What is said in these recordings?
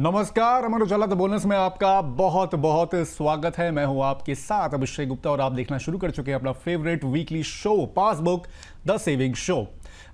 नमस्कार, Amar Ujala the bonus में आपका बहुत बहुत स्वागत है। मैं हूं आपके साथ अभिषेक गुप्ता और आप देखना शुरू कर चुके हैं अपना favourite weekly show passbook the saving show.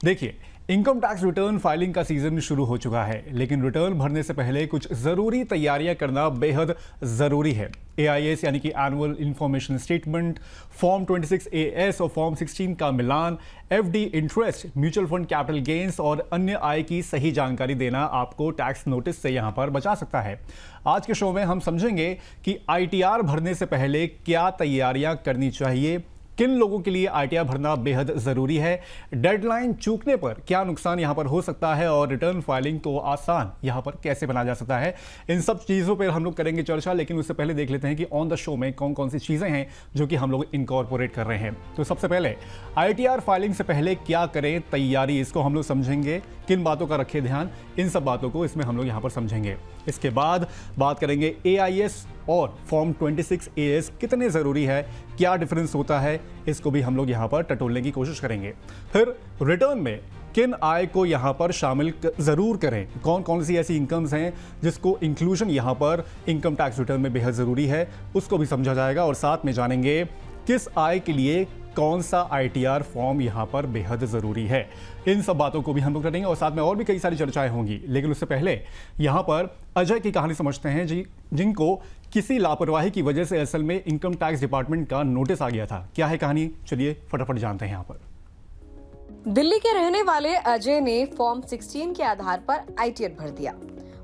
देखिए, इनकम टैक्स रिटर्न फाइलिंग का सीजन शुरू हो चुका है, लेकिन रिटर्न भरने से पहले कुछ जरूरी तैयारियां करना बेहद जरूरी है। AIS यानी कि annual information statement, form 26AS और फॉर्म 16 का मिलान, FD interest, mutual fund capital gains और अन्य आय की सही जानकारी देना आपको टैक्स नोटिस से यहां पर बचा सकता है। आज के शो में हम समझेंगे कि ITR भरने से पहले क्या तैयारियां करनी चाहिए, किन लोगों के लिए ITR भरना बेहद जरूरी है, डेडलाइन चूकने पर क्या नुकसान यहां पर हो सकता है और रिटर्न फाइलिंग को आसान यहां पर कैसे बनाया जा सकता है। इन सब चीजों पर हम लोग करेंगे चर्चा, लेकिन उससे पहले देख लेते हैं कि ऑन द शो में कौन कौन सी चीजें हैं जो कि हम लोग इनकॉर्पोरेट कर रहे हैं। तो सबसे पहले ITR फाइलिंग से पहले क्या करें तैयारी, इसको हम लोग समझेंगे। किन बातों का रखें ध्यान, इन सब बातों को इसमें हम लोग यहां पर समझेंगे। इसके बाद बात करेंगे AIS और फॉर्म 26AS कितने ज़रूरी है, क्या डिफरेंस होता है, इसको भी हम लोग यहाँ पर टटोलने की कोशिश करेंगे। फिर रिटर्न में किन आय को यहाँ पर शामिल ज़रूर करें, कौन कौन सी ऐसी इनकम्स हैं जिसको इंक्लूजन यहाँ पर इनकम टैक्स रिटर्न में बेहद ज़रूरी है, उसको भी समझा जाएगा। और साथ में जानेंगे किस आय के लिए कौन सा ITR फॉर्म यहाँ पर बेहद ज़रूरी है। इन सब बातों को भी हम लोग करेंगे और साथ में और भी कई सारी चर्चाएं होंगी। लेकिन उससे पहले यहाँ पर अजय की कहानी समझते हैं जिनको किसी लापरवाही की वजह से असल में इनकम टैक्स डिपार्टमेंट का नोटिस आ गया था। क्या है कहानी, चलिए फटाफट जानते हैं। यहाँ पर दिल्ली के रहने वाले अजय ने फॉर्म 16 के आधार पर ITR भर दिया।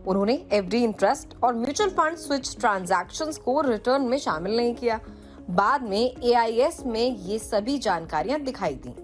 उन्होंने FD इंटरेस्ट और म्यूचुअल फंड स्विच ट्रांजैक्शंस को रिटर्न में शामिल नहीं किया। बाद में AIS में ये सभी जानकारियां दिखाई दी।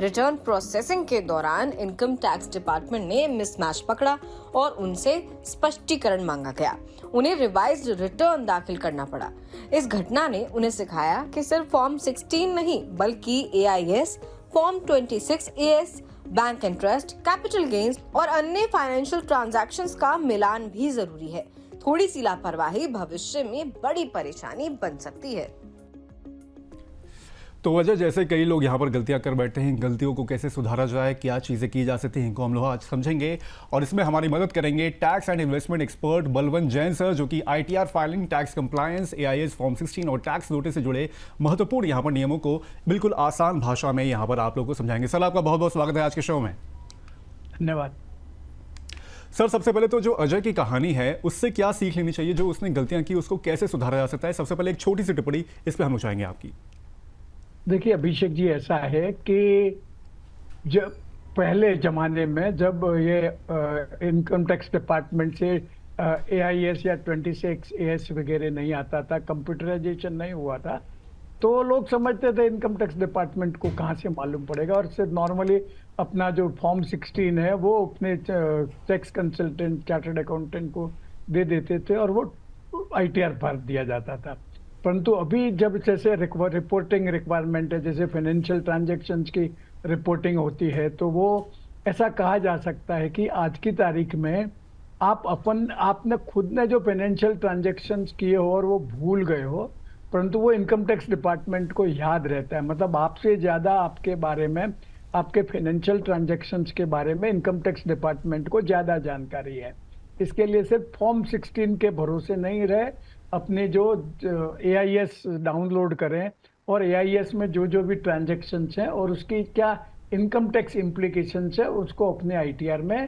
रिटर्न प्रोसेसिंग के दौरान इनकम टैक्स डिपार्टमेंट ने मिसमैच पकड़ा और उनसे स्पष्टीकरण मांगा गया। उन्हें रिवाइज्ड रिटर्न दाखिल करना पड़ा। इस घटना ने उन्हें सिखाया कि सिर्फ फॉर्म 16 नहीं बल्कि AIS, form 26AS, bank interest, capital gains और अन्य फाइनेंशियल ट्रांजैक्शंस का मिलान भी जरूरी है। थोड़ी सी लापरवाही भविष्य में बड़ी परेशानी बन सकती है। तो वजह जैसे कई लोग यहाँ पर गलतियाँ कर बैठते हैं, गलतियों को कैसे सुधारा जाए, क्या चीज़ें की जा सकती हैं, इनको हम लोग आज समझेंगे। और इसमें हमारी मदद करेंगे tax and investment expert Balwant Jain sir, जो कि ITR filing, tax compliance, AIS, form 16 और टैक्स नोटिस से जुड़े महत्वपूर्ण यहाँ पर नियमों को बिल्कुल आसान भाषा में यहाँ पर आप लोग को समझाएंगे। सर, आपका बहुत बहुत स्वागत है आज के शो में। धन्यवाद सर। सबसे पहले तो जो अजय की कहानी है उससे क्या सीख लेनी चाहिए, जो उसने गलतियाँ की उसको कैसे सुधारा जा सकता है, सबसे पहले एक छोटी सी टिप्पणी इस पर हम लोग चाहेंगे आपकी। देखिए अभिषेक जी, ऐसा है कि जब पहले जमाने में जब ये इनकम टैक्स डिपार्टमेंट से AIS या 26AS वगैरह नहीं आता था, कंप्यूटराइजेशन नहीं हुआ था, तो लोग समझते थे इनकम टैक्स डिपार्टमेंट को कहाँ से मालूम पड़ेगा, और सिर्फ नॉर्मली अपना जो फॉर्म 16 है वो अपने टैक्स कंसल्टेंट, चार्टर्ड अकाउंटेंट को दे देते थे और वो ITR भर दिया जाता था। परंतु अभी जब जैसे रिपोर्टिंग रिक्वायरमेंट है, जैसे फाइनेंशियल ट्रांजैक्शंस की रिपोर्टिंग होती है, तो वो ऐसा कहा जा सकता है कि आज की तारीख में आपने खुद ने जो फाइनेंशियल ट्रांजैक्शंस किए हो और वो भूल गए हो, परंतु वो इनकम टैक्स डिपार्टमेंट को याद रहता है। मतलब आपसे ज़्यादा आपके बारे में, आपके फाइनेंशियल ट्रांजैक्शंस के बारे में इनकम टैक्स डिपार्टमेंट को ज़्यादा जानकारी है। इसके लिए सिर्फ फॉर्म 16 के भरोसे नहीं रहे, अपने जो AIS डाउनलोड करें और AIS में जो भी ट्रांजैक्शंस हैं और उसकी क्या इनकम टैक्स इम्प्लीकेशंस है उसको अपने ITR में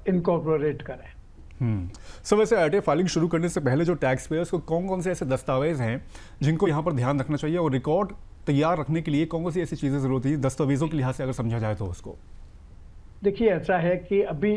इनकॉर्पोरेट करें। सो वैसे ITR फाइलिंग शुरू करने से पहले जो टैक्स पेयर्स को कौन कौन से ऐसे दस्तावेज हैं जिनको यहाँ पर ध्यान रखना चाहिए, और रिकॉर्ड तैयार रखने के लिए कौन कौन सी ऐसी चीज़ें ज़रूरत है दस्तावेजों के लिहाज से अगर समझा जाए तो उसको? देखिए ऐसा है कि अभी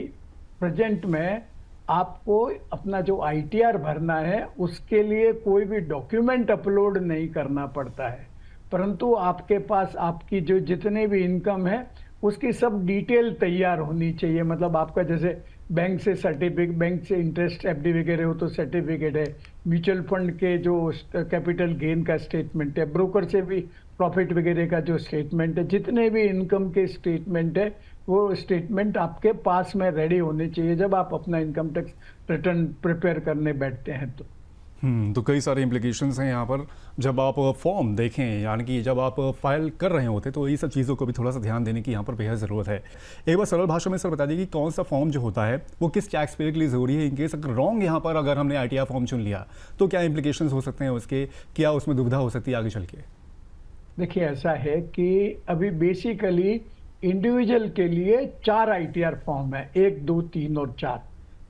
प्रेजेंट में आपको अपना जो ITR भरना है उसके लिए कोई भी डॉक्यूमेंट अपलोड नहीं करना पड़ता है, परंतु आपके पास आपकी जो जितने भी इनकम है उसकी सब डिटेल तैयार होनी चाहिए। मतलब आपका जैसे बैंक से सर्टिफिकेट, बैंक से इंटरेस्ट FD वगैरह हो तो सर्टिफिकेट है, म्यूचुअल फंड के जो कैपिटल गेन का स्टेटमेंट है, ब्रोकर से भी प्रॉफिट वगैरह का जो स्टेटमेंट है, जितने भी इनकम के स्टेटमेंट है वो स्टेटमेंट आपके पास में रेडी होने चाहिए जब आप अपना इनकम टैक्स रिटर्न प्रिपेयर करने बैठते हैं। तो तो कई सारे इम्प्लीकेशंस हैं यहाँ पर। जब आप फॉर्म देखें, यानी कि जब आप फाइल कर रहे होते तो ये सब चीज़ों को भी थोड़ा सा ध्यान देने की यहाँ पर बेहद ज़रूरत है। एक बार सरल भाषा में सर बता दीजिए कि कौन सा फॉर्म जो होता है वो किस टैक्स पेयर के लिए ज़रूरी है। इनकेस अगर रॉन्ग यहाँ पर अगर हमने ITR फॉर्म चुन लिया तो क्या इम्प्लीकेशंस हो सकते हैं उसके, क्या उसमें दुविधा हो सकती है आगे चल के? देखिए ऐसा है कि अभी बेसिकली इंडिविजुअल के लिए 4 ITR फॉर्म है, 1, 2, 3 और 4।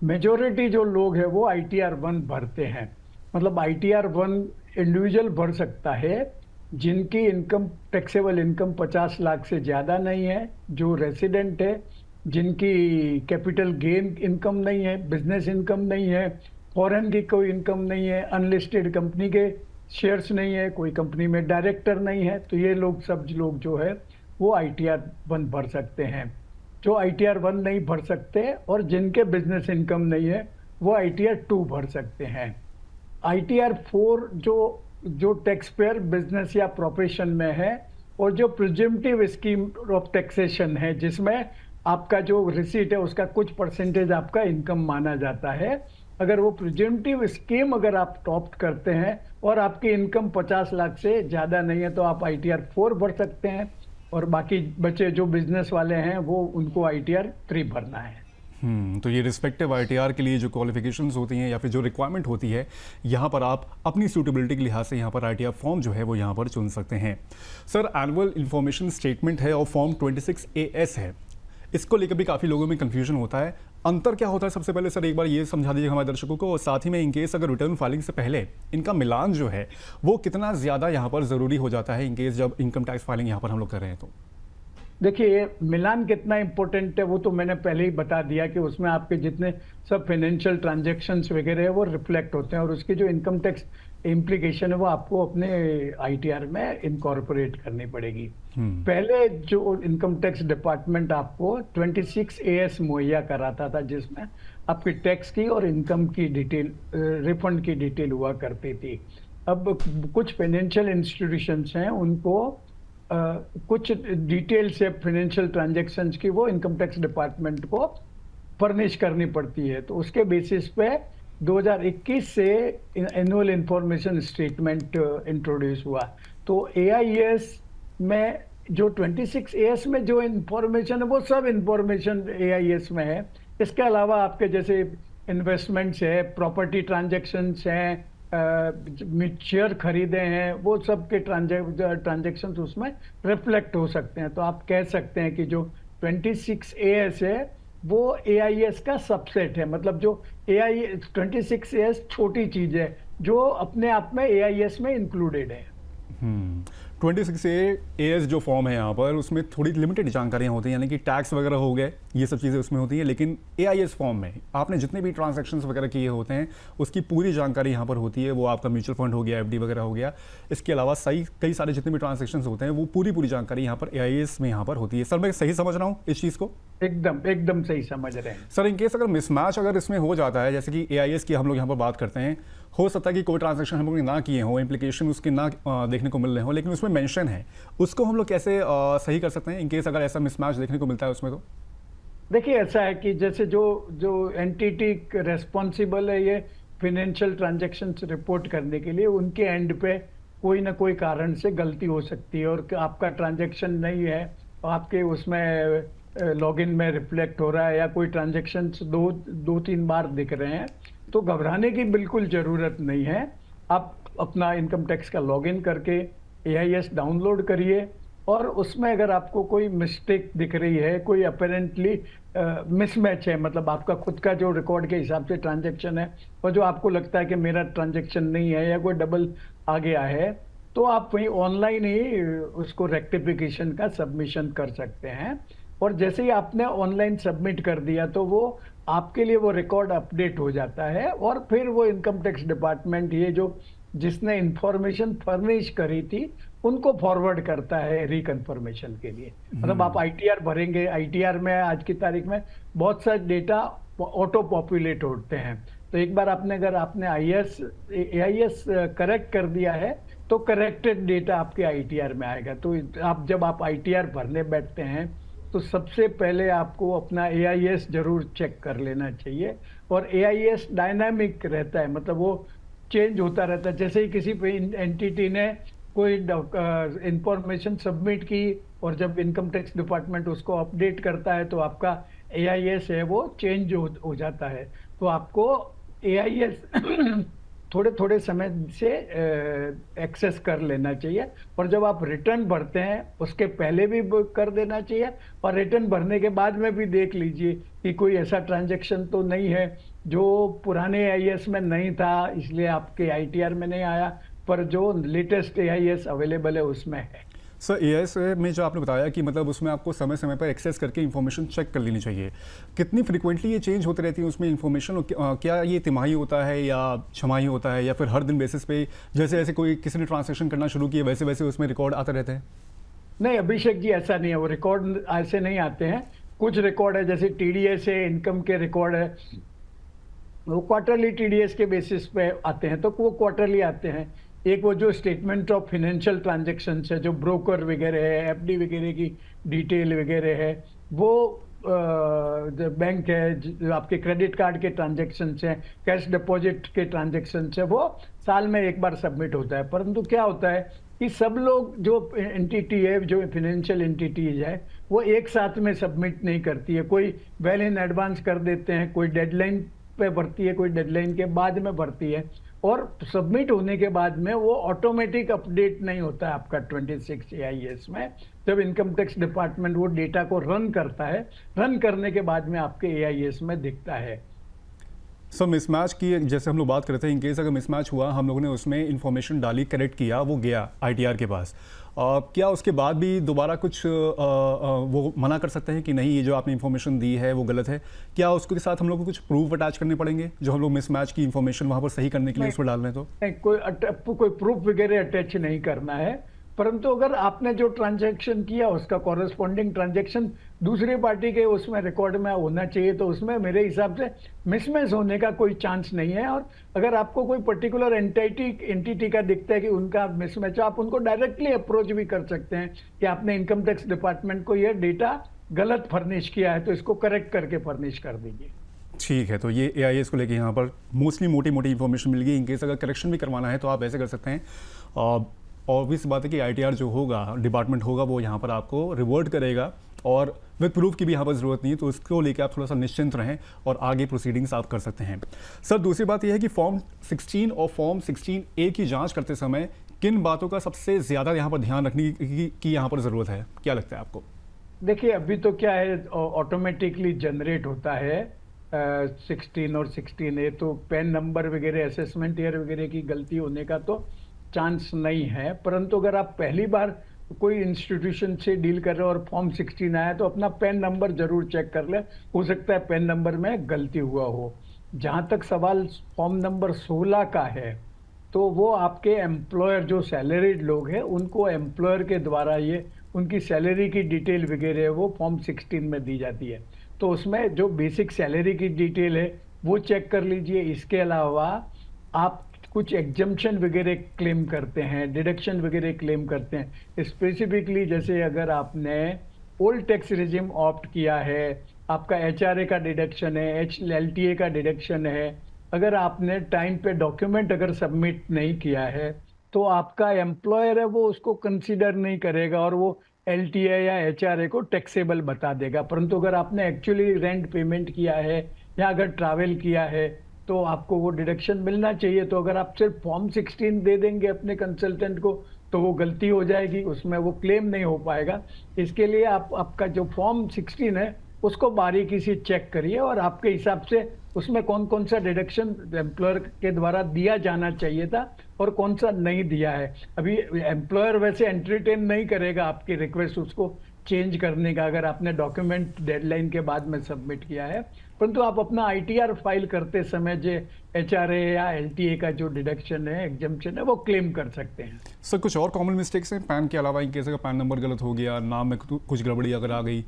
मेजोरिटी जो लोग हैं वो ITR 1 भरते हैं। मतलब ITR 1 इंडिविजुअल भर सकता है जिनकी इनकम, टैक्सेबल इनकम 50 लाख से ज़्यादा नहीं है, जो रेसिडेंट है, जिनकी कैपिटल गेन इनकम नहीं है, बिजनेस इनकम नहीं है, फॉरेन की कोई इनकम नहीं है, अनलिस्टेड कंपनी के शेयर्स नहीं है, कोई कंपनी में डायरेक्टर नहीं है। तो ये लोग सब लोग जो है वो ITR 1 भर सकते हैं। जो ITR 1 नहीं भर सकते और जिनके बिजनेस इनकम नहीं है वो ITR 2 भर सकते हैं। ITR 4 जो टैक्स पेयर बिजनेस या प्रोफेशन में है और जो प्रिजम्पटिव स्कीम ऑफ टैक्सेशन है, जिसमें आपका जो रिसीट है उसका कुछ परसेंटेज आपका इनकम माना जाता है। अगर वो प्रिजम्पटिव स्कीम अगर आप टॉप्ट करते हैं और आपकी इनकम 50 लाख से ज़्यादा नहीं है तो आप ITR 4 भर सकते हैं, और बाकी बचे जो बिजनेस वाले हैं वो उनको ITR 3 भरना है। तो ये रिस्पेक्टिव ITR के लिए जो क्वालिफिकेशंस होती हैं या फिर जो रिक्वायरमेंट होती है, यहाँ पर आप अपनी सूटेबिलिटी के लिहाज से यहाँ पर ITR फॉर्म जो है वो यहाँ पर चुन सकते हैं। सर, एनुअल इन्फॉर्मेशन स्टेटमेंट है और फॉर्म 26AS है, इसको लेकर भी काफ़ी लोगों में कन्फ्यूजन होता है। अंतर क्या होता है सबसे पहले सर एक बार ये समझा दीजिए हमारे दर्शकों को, और साथ ही में इनकेस अगर रिटर्न फाइलिंग से पहले इनका मिलान जो है वो कितना ज़्यादा यहाँ पर ज़रूरी हो जाता है इनकेस जब इनकम टैक्स फाइलिंग यहाँ पर हम लोग कर रहे हैं तो? देखिए मिलान कितना इंपॉर्टेंट है वो तो मैंने पहले ही बता दिया कि उसमें आपके जितने सब फाइनेंशियल ट्रांजैक्शंस वगैरह है वो रिफ्लेक्ट होते हैं और उसकी जो इनकम टैक्स इम्प्लीकेशन है वो आपको अपने ITR में इनकॉर्पोरेट करनी पड़ेगी। पहले जो इनकम टैक्स डिपार्टमेंट आपको 26AS मुहैया कराता था, जिसमें आपकी टैक्स की और इनकम की डिटेल, रिफंड की डिटेल हुआ करती थी। अब कुछ फाइनेंशियल इंस्टीट्यूशंस हैं उनको कुछ डिटेल से फाइनेंशियल ट्रांजैक्शंस की वो इनकम टैक्स डिपार्टमेंट को फर्निश करनी पड़ती है। तो उसके बेसिस पे 2021 से एनुअल इंफॉर्मेशन स्टेटमेंट इंट्रोड्यूस हुआ। तो AIS में जो 26AS में जो इंफॉर्मेशन है वो सब इंफॉर्मेशन AIS में है। इसके अलावा आपके जैसे इन्वेस्टमेंट्स है, प्रॉपर्टी ट्रांजैक्शंस हैं, शेयर खरीदे हैं, वो सब के ट्रांजैक्शंस उसमें रिफ्लेक्ट हो सकते हैं। तो आप कह सकते हैं कि जो 26AS है वो AIS का सबसेट है। मतलब जो AIS 26AS छोटी चीज है जो अपने आप में AIS में इंक्लूडेड है। 26AS जो फॉर्म है यहाँ पर उसमें थोड़ी लिमिटेड जानकारियाँ होती हैं, यानी कि टैक्स वगैरह हो गए, ये सब चीज़ें उसमें होती हैं। लेकिन AIS फॉर्म में आपने जितने भी ट्रांजैक्शंस वगैरह किए होते हैं उसकी पूरी जानकारी यहाँ पर होती है। वो आपका म्यूचुअल फंड हो गया, FD वगैरह हो गया, इसके अलावा कई सारे जितने भी ट्रांजैक्शंस होते हैं वो पूरी जानकारी यहाँ पर AIS में यहाँ पर होती है। सर मैं सही समझ रहा हूँ इस चीज़ को? एकदम सही समझ रहे हैं सर। इनकेस अगर मिसमैच अगर इसमें हो जाता है, जैसे कि AIS की हम लोग यहाँ पर बात करते हैं, हो सकता है कि कोई ट्रांजैक्शन हम लोग ने ना किए हो, इम्प्लीकेशन उसके ना देखने को मिल रहे हो, लेकिन उसमें मेंशन है, उसको हम लोग कैसे सही कर सकते हैं इनकेस अगर ऐसा मिसमैच देखने को मिलता है उसमें? तो देखिए ऐसा है कि जैसे जो एंटिटी रेस्पॉन्सिबल है ये फाइनेंशियल ट्रांजैक्शंस रिपोर्ट करने के लिए, उनके एंड पे कोई ना कोई कारण से गलती हो सकती है और आपका ट्रांजैक्शन नहीं है, आपके उसमें लॉगिन में रिफ्लेक्ट हो रहा है या कोई ट्रांजैक्शंस दो तीन बार दिख रहे हैं, तो घबराने की बिल्कुल ज़रूरत नहीं है। आप अपना इनकम टैक्स का लॉगिन करके AIS डाउनलोड करिए और उसमें अगर आपको कोई मिस्टेक दिख रही है, कोई अपेरेंटली मिसमैच है, मतलब आपका खुद का जो रिकॉर्ड के हिसाब से ट्रांजैक्शन है और जो आपको लगता है कि मेरा ट्रांजैक्शन नहीं है या कोई डबल आ गया है, तो आप वहीं ऑनलाइन ही उसको रेक्टिफिकेशन का सबमिशन कर सकते हैं। और जैसे ही आपने ऑनलाइन सबमिट कर दिया तो वो आपके लिए वो रिकॉर्ड अपडेट हो जाता है और फिर वो इनकम टैक्स डिपार्टमेंट ये जो जिसने इंफॉर्मेशन फर्निश करी थी उनको फॉरवर्ड करता है रिकन्फर्मेशन के लिए। मतलब आप ITR भरेंगे, ITR में आज की तारीख में बहुत सारे डेटा ऑटो पॉपुलेट होते हैं, तो एक बार अगर आपने AIS करेक्ट कर दिया है तो करेक्टेड डेटा आपके ITR में आएगा। तो जब आप ITR भरने बैठते हैं तो सबसे पहले आपको अपना AIS जरूर चेक कर लेना चाहिए। और AIS डायनामिक रहता है, मतलब वो चेंज होता रहता है। जैसे ही किसी पे एंटिटी ने कोई इंफॉर्मेशन सबमिट की और जब इनकम टैक्स डिपार्टमेंट उसको अपडेट करता है तो आपका एआईएस है वो चेंज हो जाता है। तो आपको एआईएस थोड़े थोड़े समय से एक्सेस कर लेना चाहिए, और जब आप रिटर्न भरते हैं उसके पहले भी कर देना चाहिए, और रिटर्न भरने के बाद में भी देख लीजिए कि कोई ऐसा ट्रांजैक्शन तो नहीं है जो पुराने एआईएस में नहीं था इसलिए आपके आईटीआर में नहीं आया, पर जो लेटेस्ट एआईएस अवेलेबल है उसमें है। सर एआईएस में जो आपने बताया कि मतलब उसमें आपको समय समय पर एक्सेस करके इन्फॉर्मेशन चेक कर लेनी चाहिए, कितनी फ्रीक्वेंटली ये चेंज होती रहती है उसमें इन्फॉर्मेशन? क्या ये तिमाही होता है या छमाही होता है या फिर हर दिन बेसिस पे जैसे जैसे कोई किसी ने ट्रांसैक्शन करना शुरू किया वैसे वैसे उसमें रिकॉर्ड आते रहते हैं? नहीं अभिषेक जी, ऐसा नहीं है, वो रिकॉर्ड ऐसे नहीं आते हैं। कुछ रिकॉर्ड है जैसे टीडीएस है, इनकम के रिकॉर्ड है, वो क्वार्टरली टीडीएस के बेसिस पे आते हैं, तो वो क्वार्टरली आते हैं। एक वो जो स्टेटमेंट ऑफ फाइनेंशियल ट्रांजैक्शन है, जो ब्रोकर वगैरह है, एफडी वगैरह की डिटेल वगैरह है, वो बैंक है, जो आपके क्रेडिट कार्ड के ट्रांजैक्शन हैं, कैश डिपॉजिट के ट्रांजैक्शन है, वो साल में एक बार सबमिट होता है। परंतु क्या होता है कि सब लोग जो एंटिटी है, जो फाइनेंशियल एंटिटीज है, वो एक साथ में सबमिट नहीं करती है। कोई वेल इन एडवांस कर देते हैं, कोई डेडलाइन पे भरती है, कोई डेडलाइन के बाद में भरती है, और सबमिट होने के बाद में वो ऑटोमेटिक अपडेट नहीं होता है आपका 26 एआईएस में। जब इनकम टैक्स डिपार्टमेंट वो डेटा को रन करता है, रन करने के बाद में आपके एआईएस में दिखता है। सर मिसमैच की जैसे हम लोग बात करते हैं, इनकेस अगर मिसमैच हुआ, हम लोगों ने उसमें इन्फॉर्मेशन डाली, करेक्ट किया, वो गया आईटीआर के पास, क्या उसके बाद भी दोबारा कुछ वो मना कर सकते हैं कि नहीं ये जो आपने इन्फॉर्मेशन दी है वो गलत है? क्या उसके साथ हम लोग को कुछ प्रूफ अटैच करने पड़ेंगे जो हम लोग मिसमैच की इन्फॉर्मेशन वहाँ पर सही करने के लिए उसमें डाल रहे हैं? तो नहीं, कोई प्रूफ वगैरह अटैच नहीं करना है, परंतु अगर आपने जो ट्रांजैक्शन किया उसका कॉरेस्पॉन्डिंग ट्रांजैक्शन दूसरी पार्टी के उसमें रिकॉर्ड में होना चाहिए, तो उसमें मेरे हिसाब से मिसमैच होने का कोई चांस नहीं है। और अगर आपको कोई पर्टिकुलर एंटिटी का दिखता है कि उनका मिसमैच, आप उनको डायरेक्टली अप्रोच भी कर सकते हैं कि आपने इनकम टैक्स डिपार्टमेंट को यह डेटा गलत फर्निश किया है तो इसको करेक्ट करके फर्निश कर दीजिए। ठीक है, तो ये एआईएस को लेके यहाँ पर मोस्टली मोटी मोटी इन्फॉर्मेशन मिल गई। इनकेस अगर करेक्शन भी करवाना है तो आप ऐसे कर सकते हैं। ऑब्वियस बात है कि आईटीआर जो होगा, डिपार्टमेंट होगा, वो यहाँ पर आपको रिवर्ट करेगा और विद प्रूफ की भी यहाँ पर ज़रूरत नहीं है, तो इसको लेकर आप थोड़ा सा निश्चिंत रहें और आगे प्रोसीडिंग्स आप कर सकते हैं। सर दूसरी बात यह है कि फॉर्म 16 और फॉर्म 16A की जांच करते समय किन बातों का सबसे ज़्यादा यहाँ पर ध्यान रखने की यहाँ पर ज़रूरत है, क्या लगता है आपको? देखिए अभी तो क्या है, ऑटोमेटिकली जनरेट होता है 16 और 16A, तो पैन नंबर वगैरह, असेसमेंट ईयर वगैरह की गलती होने का तो चांस नहीं है। परंतु अगर आप पहली बार कोई इंस्टीट्यूशन से डील कर रहे हो और फॉर्म 16 आया तो अपना पैन नंबर जरूर चेक कर ले, हो सकता है पैन नंबर में गलती हुआ हो। जहाँ तक सवाल फॉर्म नंबर 16 का है, तो वो आपके एम्प्लॉयर जो सैलरीड लोग हैं उनको एम्प्लॉयर के द्वारा ये उनकी सैलरी की डिटेल वगैरह वो फॉर्म 16 में दी जाती है, तो उसमें जो बेसिक सैलरी की डिटेल है वो चेक कर लीजिए। इसके अलावा आप कुछ एग्जम्पशन वगैरह क्लेम करते हैं, डिडक्शन वगैरह क्लेम करते हैं, स्पेसिफिकली जैसे अगर आपने ओल्ड टैक्स रिजिम ऑप्ट किया है, आपका एचआरए का डिडक्शन है, एलटीए का डिडक्शन है, अगर आपने टाइम पे डॉक्यूमेंट अगर सबमिट नहीं किया है तो आपका एम्प्लॉयर है वो उसको कंसीडर नहीं करेगा और वो एलटीए या एचआरए को टैक्सेबल बता देगा। परंतु अगर आपने एक्चुअली रेंट पेमेंट किया है या अगर ट्रैवल किया है तो आपको वो डिडक्शन मिलना चाहिए। तो अगर आप सिर्फ फॉर्म 16 दे देंगे अपने कंसल्टेंट को तो वो गलती हो जाएगी, उसमें वो क्लेम नहीं हो पाएगा। इसके लिए आपका जो फॉर्म 16 है उसको बारीकी से चेक करिए और आपके हिसाब से उसमें कौन कौन सा डिडक्शन एम्प्लॉयर के द्वारा दिया जाना चाहिए था और कौन सा नहीं दिया है। अभी एम्प्लॉयर वैसे एंटरटेन नहीं करेगा आपकी रिक्वेस्ट उसको चेंज करने का अगर आपने डॉक्यूमेंट डेडलाइन के बाद में सबमिट किया है, परंतु आप अपना आईटीआर फाइल करते समय जो एचआरए या एलटीए का जो डिडक्शन है, एग्जम्पशन है, वो क्लेम कर सकते हैं। सर कुछ और कॉमन मिस्टेक्स हैं पैन के अलावा? इन केस अगर पैन नंबर गलत हो गया, नाम में कुछ गड़बड़ी अगर आ गई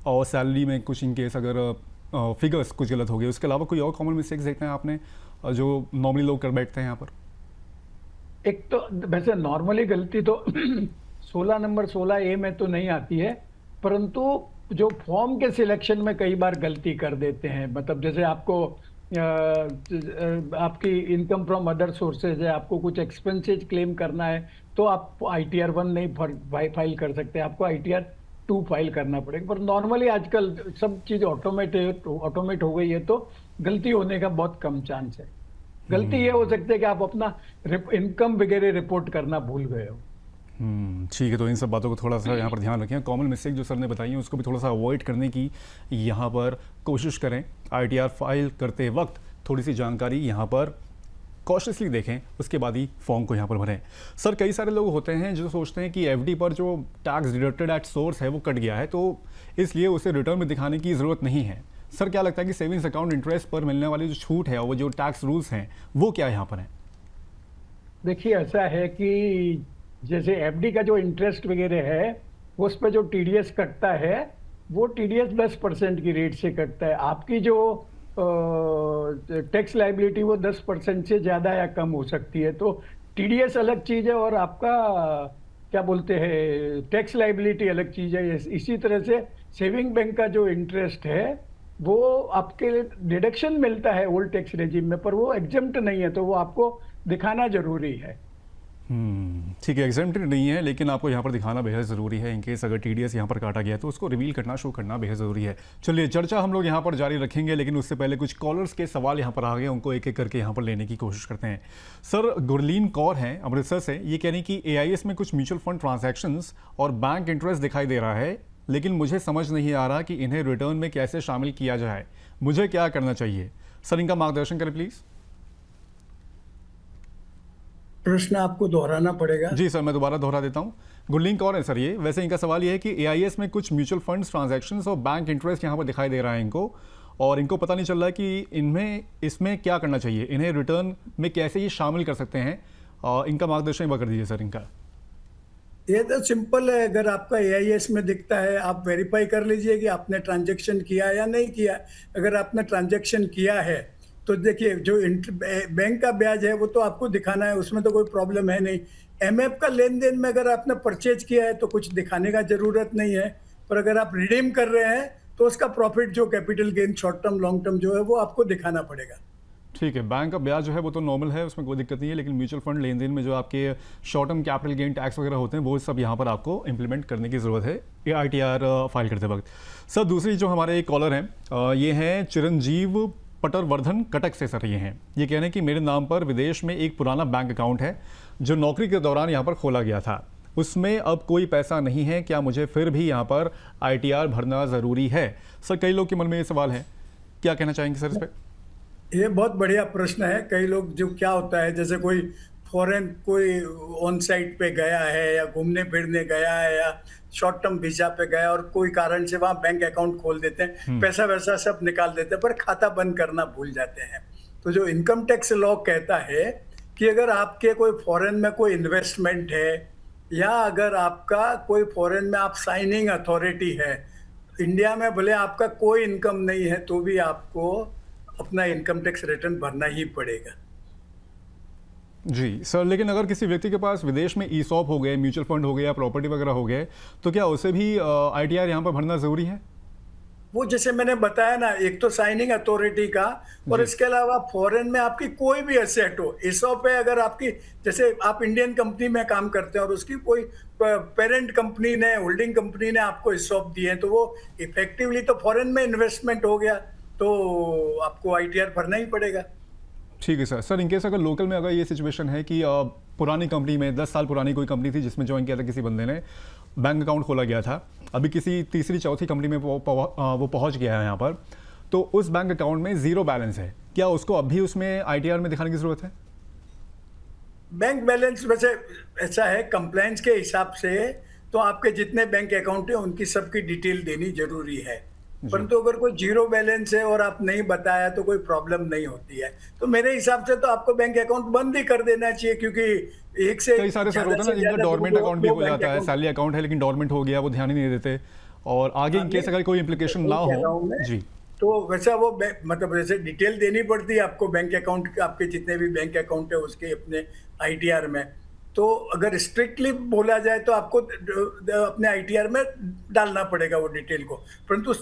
और सैलरी में कुछ इन केस अगर फिगर्स कुछ गलत हो गए, उसके अलावा कोई और कॉमन मिस्टेक्स देखते हैं आपने जो नॉर्मली लोग कर बैठते हैं यहाँ पर? एक तो वैसे नॉर्मली गलती तो 16 नंबर 16A में तो नहीं आती है, परंतु जो फॉर्म के सिलेक्शन में कई बार गलती कर देते हैं। मतलब जैसे आपको आपकी इनकम फ्रॉम अदर सोर्सेज है, आपको कुछ एक्सपेंसेस क्लेम करना है, तो आप ITR 1 नहीं फाइल कर सकते, आपको ITR 2 फाइल करना पड़ेगा। पर नॉर्मली आजकल सब चीज ऑटोमेट हो गई है, तो गलती होने का बहुत कम चांस है। गलती ये हो सकती है कि आप अपना इनकम वगैरह रिपोर्ट करना भूल गए हो। ठीक है, तो इन सब बातों को थोड़ा सा यहाँ पर ध्यान रखें। कॉमन मिस्टेक जो सर ने बताई है उसको भी थोड़ा सा अवॉइड करने की यहाँ पर कोशिश करें। ITR फाइल करते वक्त थोड़ी सी जानकारी यहाँ पर कॉशियसली देखें, उसके बाद ही फॉर्म को यहाँ पर भरें। सर, कई सारे लोग होते हैं जो सोचते हैं कि FD पर जो टैक्स डिडक्टेड एट सोर्स है वो कट गया है, तो इसलिए उसे रिटर्न में दिखाने की ज़रूरत नहीं है। सर, क्या लगता है कि सेविंग्स अकाउंट इंटरेस्ट पर मिलने वाली जो छूट है, वो जो टैक्स रूल्स हैं, वो क्या यहाँ पर है? देखिए, ऐसा है कि जैसे FD का जो इंटरेस्ट वगैरह है, उस पर जो TDS कटता है, वो TDS 10% की रेट से कटता है। आपकी जो टैक्स लाइबिलिटी वो 10% से ज्यादा या कम हो सकती है। तो TDS अलग चीज है और आपका क्या बोलते हैं टैक्स लाइबिलिटी अलग चीज है। इसी तरह से सेविंग बैंक का जो इंटरेस्ट है वो आपके डिडक्शन मिलता है ओल्ड टैक्स रेजिम में, पर वो एग्जेम्प्ट नहीं है, तो वो आपको दिखाना जरूरी है। ठीक है, एग्जेम्प्टेड नहीं है, लेकिन आपको यहाँ पर दिखाना बेहद ज़रूरी है। इनकेस अगर TDS यहाँ पर काटा गया है तो उसको रिवील करना, शो करना बेहद ज़रूरी है। चलिए, चर्चा हम लोग यहाँ पर जारी रखेंगे, लेकिन उससे पहले कुछ कॉलर्स के सवाल यहाँ पर आ गए, उनको एक एक करके यहाँ पर लेने की कोशिश करते हैं। सर, गुरलीन कौर हैं अमृतसर से, ये कह रही कि AIS में कुछ म्यूचुअल फंड ट्रांजैक्शंस और बैंक इंटरेस्ट दिखाई दे रहा है, लेकिन मुझे समझ नहीं आ रहा कि इन्हें रिटर्न में कैसे शामिल किया जाए, मुझे क्या करना चाहिए? सर, इनका मार्गदर्शन करें प्लीज़। प्रश्न आपको दोहराना पड़ेगा। जी सर, मैं दोबारा दोहरा देता हूँ। गुरलीन कौर है सर ये। वैसे इनका सवाल ये है कि AIS में कुछ म्यूचुअल फंड्स ट्रांजैक्शंस और बैंक इंटरेस्ट यहाँ पर दिखाई दे रहा है इनको, और इनको पता नहीं चल रहा है कि इसमें क्या करना चाहिए, इन्हें रिटर्न में कैसे ये शामिल कर सकते हैं। इनका मार्गदर्शन कर दीजिए सर इनका। ये तो सिंपल है, अगर आपका AIS में दिखता है, आप वेरीफाई कर लीजिए कि आपने ट्रांजैक्शन किया या नहीं किया। अगर आपने ट्रांजैक्शन किया है तो देखिए, जो बैंक का ब्याज है वो तो आपको दिखाना है, उसमें तो कोई प्रॉब्लम है नहीं। MF का लेन देन में अगर आपने परचेज किया है तो कुछ दिखाने का जरूरत नहीं है, पर अगर आप रिडीम कर रहे हैं तो उसका प्रॉफिट, जो capital gain short term long term जो है वो आपको दिखाना पड़ेगा। ठीक है, बैंक का ब्याज जो है वो तो नॉर्मल है, उसमें कोई दिक्कत नहीं है, लेकिन म्यूचुअल फंड लेन देन में जो आपके short term capital gain tax वगैरह होते हैं वो सब यहाँ पर आपको इंप्लीमेंट करने की ज़रूरत है ये ITR फाइल करते वक्त। सर, दूसरी जो हमारे एक कॉलर हैं ये हैं चिरंजीव पटरवर्धन कटक से। सर, ये हैं, ये कह रहे हैं कि मेरे नाम पर विदेश में एक पुराना बैंक अकाउंट है जो नौकरी के दौरान यहाँ पर खोला गया था, उसमें अब कोई पैसा नहीं है, क्या मुझे फिर भी यहाँ पर ITR भरना ज़रूरी है? सर, कई लोग के मन में ये सवाल है, क्या कहना चाहेंगे सर इस पर? ये बहुत बढ़िया प्रश्न है। कई लोग, जो क्या होता है, जैसे कोई फॉरेन कोई ऑन साइट पे गया है या घूमने फिरने गया है या शॉर्ट टर्म वीजा पे गया और कोई कारण से वहां बैंक अकाउंट खोल देते हैं, पैसा वैसा सब निकाल देते हैं, पर खाता बंद करना भूल जाते हैं। तो जो इनकम टैक्स लॉ कहता है कि अगर आपके कोई फॉरेन में कोई इन्वेस्टमेंट है या अगर आपका कोई फॉरेन में आप साइनिंग अथॉरिटी है, इंडिया में भले आपका कोई इनकम नहीं है तो भी आपको अपना इनकम टैक्स रिटर्न भरना ही पड़ेगा। जी सर, लेकिन अगर किसी व्यक्ति के पास विदेश में ESOP हो गए, म्यूचुअल फंड हो गया, प्रॉपर्टी वगैरह हो गए, तो क्या उसे भी ITR यहाँ पर भरना ज़रूरी है? वो जैसे मैंने बताया ना, एक तो साइनिंग अथॉरिटी का, और इसके अलावा फॉरेन में आपकी कोई भी एसेट हो, ESOP है अगर आपकी, जैसे आप इंडियन कंपनी में काम करते हैं और उसकी कोई पेरेंट कंपनी ने, होल्डिंग कंपनी ने आपको ESOP दिए हैं, तो वो इफेक्टिवली तो फॉरेन में इन्वेस्टमेंट हो गया, तो आपको ITR भरना ही पड़ेगा। ठीक है सर। सर, इनकेस अगर लोकल में अगर ये सिचुएशन है कि पुरानी कंपनी में 10 साल पुरानी कोई कंपनी थी जिसमें ज्वाइन किया था किसी बंदे ने, बैंक अकाउंट खोला गया था, अभी किसी तीसरी चौथी कंपनी में वो पहुंच गया है यहाँ पर, तो उस बैंक अकाउंट में ज़ीरो बैलेंस है, क्या उसको अब भी उसमें ITR में दिखाने की ज़रूरत है? बैंक बैलेंस वैसे ऐसा है, कंप्लायंस के हिसाब से तो आपके जितने बैंक अकाउंट है उनकी सबकी डिटेल देनी जरूरी है, परंतु अगर कोई जीरो बैलेंस है और आप नहीं बताया तो कोई प्रॉब्लम नहीं होती है। तो मेरे हिसाब से तो आपको बैंक अकाउंट बंद ही कर देना चाहिए, क्योंकि एक से कई सारे सर होते हैं ना जिनका डोरमेंट अकाउंट भी हो जाता है, सैलरी अकाउंट है लेकिन डोरमेंट हो गया, वो ध्यान ही नहीं देते, और आगे इन केस अगर कोई इम्प्लीकेशन ना हो। जी, तो वैसा वो मतलब जैसे डिटेल देनी पड़ती है आपको बैंक अकाउंट, आपके जितने भी बैंक अकाउंट है उसके अपने ITR में। तो अगर स्ट्रिक्टली बोला जाए तो आपको अपने ITR में डालना पड़ेगा वो डिटेल को, परंतु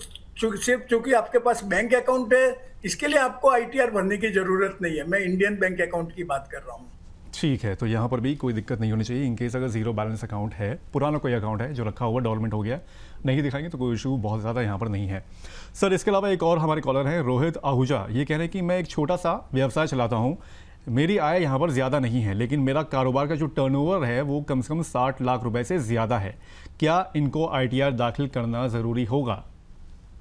सिर्फ चूंकि आपके पास बैंक अकाउंट है, इसके लिए आपको आईटीआर भरने की जरूरत नहीं है। मैं इंडियन बैंक अकाउंट की बात कर रहा हूँ। ठीक है, तो यहाँ पर भी कोई दिक्कत नहीं होनी चाहिए। इनकेस अगर जीरो बैलेंस अकाउंट है, पुराना कोई अकाउंट है जो रखा हुआ डॉर्मेंट हो गया, नहीं दिखाएंगे तो कोई इशू बहुत ज़्यादा यहाँ पर नहीं है। सर, इसके अलावा एक और हमारे कॉलर हैं रोहित आहूजा। ये कह रहे हैं कि मैं एक छोटा सा व्यवसाय चलाता हूँ, मेरी आय यहाँ पर ज़्यादा नहीं है, लेकिन मेरा कारोबार का जो टर्नओवर है वो कम से कम 60 लाख रुपए से ज़्यादा है। क्या इनको आईटीआर दाखिल करना ज़रूरी होगा?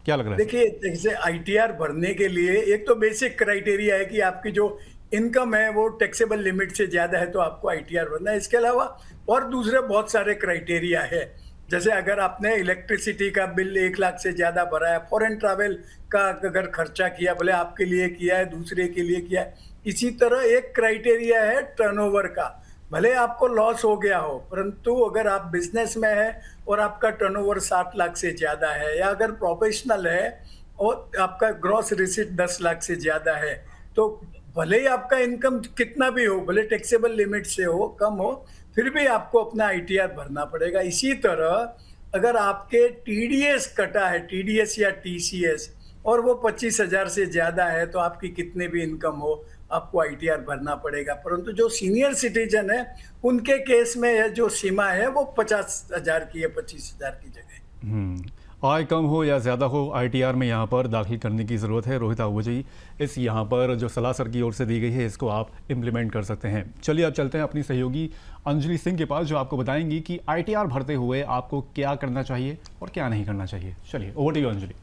क्या लग रहा है? देखिए, जैसे आईटीआर भरने के लिए एक तो बेसिक क्राइटेरिया है कि आपकी जो इनकम है वो टैक्सेबल लिमिट से ज्यादा है तो आपको आईटीआर भरना है। इसके अलावा और दूसरे बहुत सारे क्राइटेरिया है। जैसे अगर आपने इलेक्ट्रिसिटी का बिल 1 लाख से ज्यादा भरा है, फॉरेन ट्रैवल का अगर खर्चा किया, भले आपके लिए किया है दूसरे के लिए किया है। इसी तरह एक क्राइटेरिया है टर्नओवर का। भले आपको लॉस हो गया हो, परंतु अगर आप बिजनेस में है और आपका टर्नओवर 60 लाख से ज्यादा है, या अगर प्रोफेशनल है और आपका ग्रॉस रिसीट 10 लाख से ज्यादा है, तो भले ही आपका इनकम कितना भी हो, भले टैक्सेबल लिमिट से हो, कम हो, फिर भी आपको अपना आईटीआर भरना पड़ेगा। इसी तरह अगर आपके टीडीएस कटा है, टीडीएस या टीसीएस, और वो 25,000 से ज्यादा है, तो आपकी कितने भी इनकम हो आपको आईटीआर भरना पड़ेगा। परंतु जो सीनियर सिटीजन है उनके केस में जो सीमा है वो 50,000 की है, 25,000 की जगह। आय कम हो या ज़्यादा हो, आईटीआर में यहाँ पर दाखिल करने की ज़रूरत है। रोहित आहूजा जी, इस यहाँ पर जो सलाह सर की ओर से दी गई है इसको आप इम्प्लीमेंट कर सकते हैं। चलिए अब चलते हैं अपनी सहयोगी अंजलि सिंह के पास, जो आपको बताएंगी कि आईटीआर भरते हुए आपको क्या करना चाहिए और क्या नहीं करना चाहिए। चलिए, ओवर टू यू अंजलि।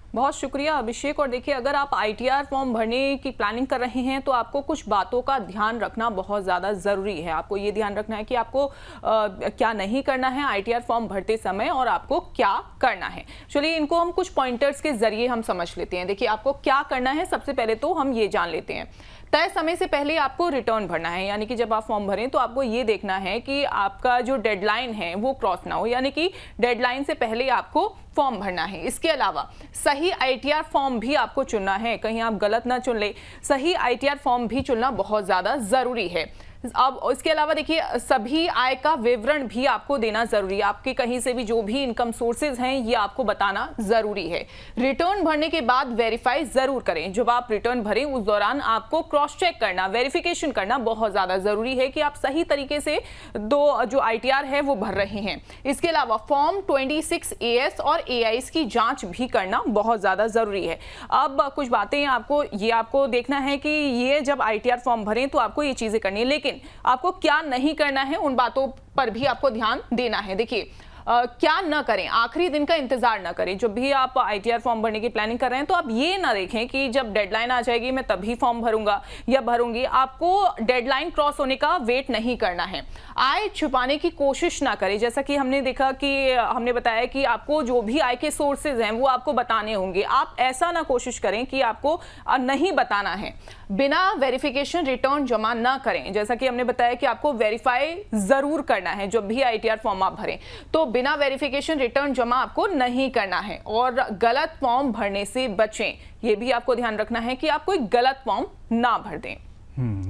बहुत शुक्रिया अभिषेक। और देखिए, अगर आप आईटीआर फॉर्म भरने की प्लानिंग कर रहे हैं तो आपको कुछ बातों का ध्यान रखना बहुत ज़्यादा ज़रूरी है। आपको ये ध्यान रखना है कि आपको क्या नहीं करना है आईटीआर फॉर्म भरते समय और आपको क्या करना है। चलिए, इनको हम कुछ पॉइंटर्स के जरिए हम समझ लेते हैं। देखिए, आपको क्या करना है सबसे पहले तो हम ये जान लेते हैं। तय समय से पहले आपको रिटर्न भरना है, यानी कि जब आप फॉर्म भरें तो आपको ये देखना है कि आपका जो डेडलाइन है वो क्रॉस ना हो, यानी कि डेडलाइन से पहले आपको फॉर्म भरना है। इसके अलावा सही आईटीआर फॉर्म भी आपको चुनना है, कहीं आप गलत ना चुन ले। सही आईटीआर फॉर्म भी चुनना बहुत ज़्यादा ज़रूरी है। अब इसके अलावा देखिए, सभी आय का विवरण भी आपको देना जरूरी है। आपके कहीं से भी जो भी इनकम सोर्सेज हैं ये आपको बताना जरूरी है। रिटर्न भरने के बाद वेरीफाई जरूर करें। जब आप रिटर्न भरें उस दौरान आपको क्रॉस चेक करना, वेरिफिकेशन करना बहुत ज्यादा जरूरी है कि आप सही तरीके से जो आईटीआर है वो भर रहे हैं। इसके अलावा फॉर्म 26 AS और AIs की जांच भी करना बहुत ज्यादा जरूरी है। अब कुछ बातें आपको देखना है कि ये जब आईटीआर फॉर्म भरें तो आपको ये चीजें करनी है, लेकिन आपको क्या नहीं करना है उन बातों पर भी आपको ध्यान देना है। देखिए, क्या न करें, आखिरी दिन का इंतजार न करें। जब भी आप आईटीआर फॉर्म भरने की प्लानिंग कर रहे हैं तो आप ये ना देखें कि जब डेडलाइन आ जाएगी मैं तभी फॉर्म भरूंगा या भरूंगी। आपको डेडलाइन क्रॉस होने का वेट नहीं करना है। आय छुपाने की कोशिश ना करें। जैसा कि हमने देखा कि हमने बताया कि आपको जो भी आय के सोर्सेज हैं वो आपको बताने होंगे। आप ऐसा ना कोशिश करें कि आपको नहीं बताना है। बिना वेरिफिकेशन रिटर्न जमा ना करें। जैसा कि हमने बताया कि आपको वेरीफाई जरूर करना है जब भी आईटीआर फॉर्म आप भरें, तो बिना वेरिफिकेशन रिटर्न जमा आपको नहीं करना है। और गलत फॉर्म भरने से बचें, ये भी आपको ध्यान रखना है कि आप कोई गलत फॉर्म ना भर दें।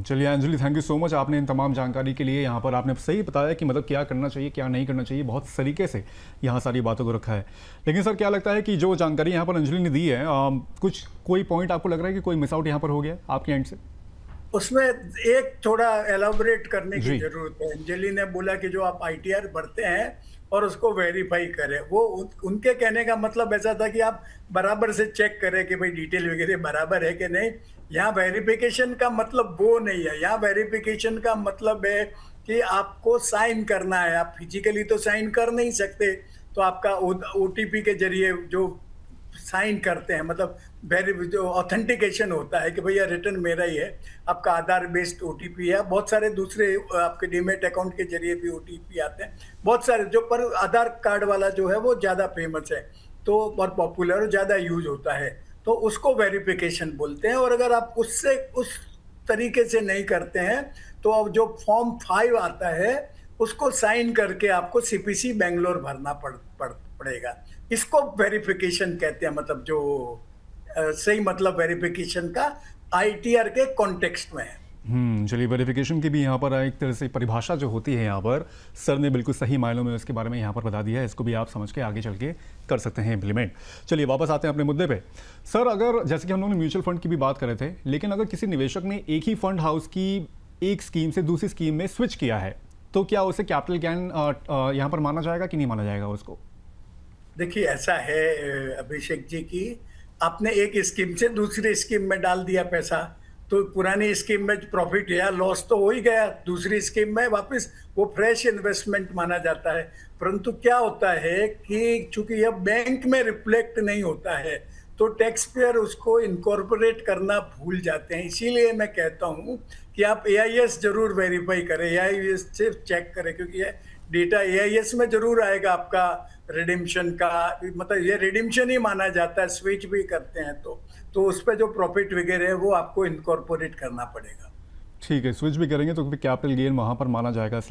चलिए Anjali, thank you so much आपने इन तमाम जानकारी के लिए। यहाँ पर आपने सही बताया कि मतलब क्या करना चाहिए क्या नहीं करना चाहिए, बहुत तरीके से यहाँ सारी बातों को रखा है। लेकिन सर, क्या लगता है कि जो जानकारी यहाँ पर अंजलि ने दी है, कोई पॉइंट आपको लग रहा है कि कोई मिस आउट यहाँ पर हो गया आपके एंड से? उसमें एक थोड़ा एलाबोरेट करने की जरूरत है। अंजलि ने बोला कि जो आप आईटीआर भरते हैं और उसको वेरीफाई करें, वो उनके कहने का मतलब ऐसा था कि आप बराबर से चेक करें कि भाई डिटेल वगैरह बराबर है कि नहीं। यहाँ वेरिफिकेशन का मतलब वो नहीं है। यहाँ वेरिफिकेशन का मतलब है कि आपको साइन करना है। आप फिजिकली तो साइन कर नहीं सकते, तो आपका ओटीपी के जरिए जो साइन करते हैं, मतलब जो ऑथेंटिकेशन होता है कि भैया रिटर्न मेरा ही है, आपका आधार बेस्ड ओटीपी है। बहुत सारे दूसरे आपके डीमेट अकाउंट के जरिए भी ओटीपी आते हैं, बहुत सारे जो, पर आधार कार्ड वाला जो है वो ज़्यादा फेमस है, तो और पॉपुलर और ज़्यादा यूज होता है, तो उसको वेरिफिकेशन बोलते हैं। और अगर आप उससे उस तरीके से नहीं करते हैं तो अब जो फॉर्म 5 आता है उसको साइन करके आपको सीपीसी बेंगलोर भरना पड़ेगा। इसको वेरिफिकेशन कहते हैं, मतलब जो सही मतलब वेरिफिकेशन का आईटीआर के कॉन्टेक्स्ट में है। चलिए, वेरिफिकेशन की भी यहाँ पर एक तरह से परिभाषा जो होती है यहाँ पर सर ने बिल्कुल सही मायनों में उसके बारे में यहाँ पर बता दिया है। इसको भी आप समझ के आगे चल के कर सकते हैं इम्प्लीमेंट। चलिए वापस आते हैं अपने मुद्दे पे। सर, अगर जैसे कि हम लोगों ने म्यूचुअल फंड की भी बात कर रहे थे, लेकिन अगर किसी निवेशक ने एक ही फंड हाउस की एक स्कीम से दूसरी स्कीम में स्विच किया है, तो क्या उसे कैपिटल गेन यहाँ पर माना जाएगा कि नहीं माना जाएगा उसको? देखिए, ऐसा है अभिषेक जी की आपने एक स्कीम से दूसरी स्कीम में डाल दिया पैसा, तो पुरानी स्कीम में प्रॉफिट या लॉस तो हो ही गया, दूसरी स्कीम में वापस वो फ्रेश इन्वेस्टमेंट माना जाता है। परंतु क्या होता है कि चूंकि यह बैंक में रिफ्लेक्ट नहीं होता है, तो टैक्स पेयर उसको इनकॉर्पोरेट करना भूल जाते हैं। इसीलिए मैं कहता हूँ कि आप AIS जरूर वेरीफाई करें, AIS से चेक करें, क्योंकि ये डेटा AIS में जरूर आएगा आपका रिडिम्पशन का, मतलब ये रिडिम्पशन ही माना जाता है, स्विच भी करते हैं तो उस पर जो प्रॉफिट वगैरह है वो आपको इनकॉर्पोरेट करना पड़ेगा। ठीक है, स्विच भी करेंगे तो फिर कैपिटल गेन वहाँ पर माना जाएगा।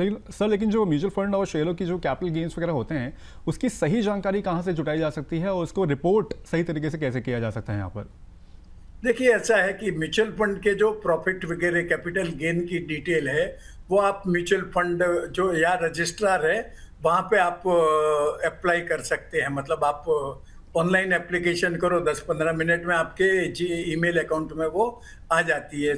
लेकिन जो म्यूचुअल फंड और शेयरों की जो कैपिटल गेन्स वगैरह होते हैं, उसकी सही जानकारी कहाँ से जुटाई जा सकती है और उसको रिपोर्ट सही तरीके से कैसे किया जा सकता है यहाँ पर? देखिए, ऐसा है कि म्यूचुअल फंड के जो प्रॉफिट वगैरह कैपिटल गेन की डिटेल है वो आप म्यूचुअल फंड जो या रजिस्ट्रार है वहाँ पे आप अप्लाई कर सकते हैं। मतलब आप ऑनलाइन एप्लीकेशन करो, 10-15 मिनट में आपके ईमेल अकाउंट में वो आ जाती है।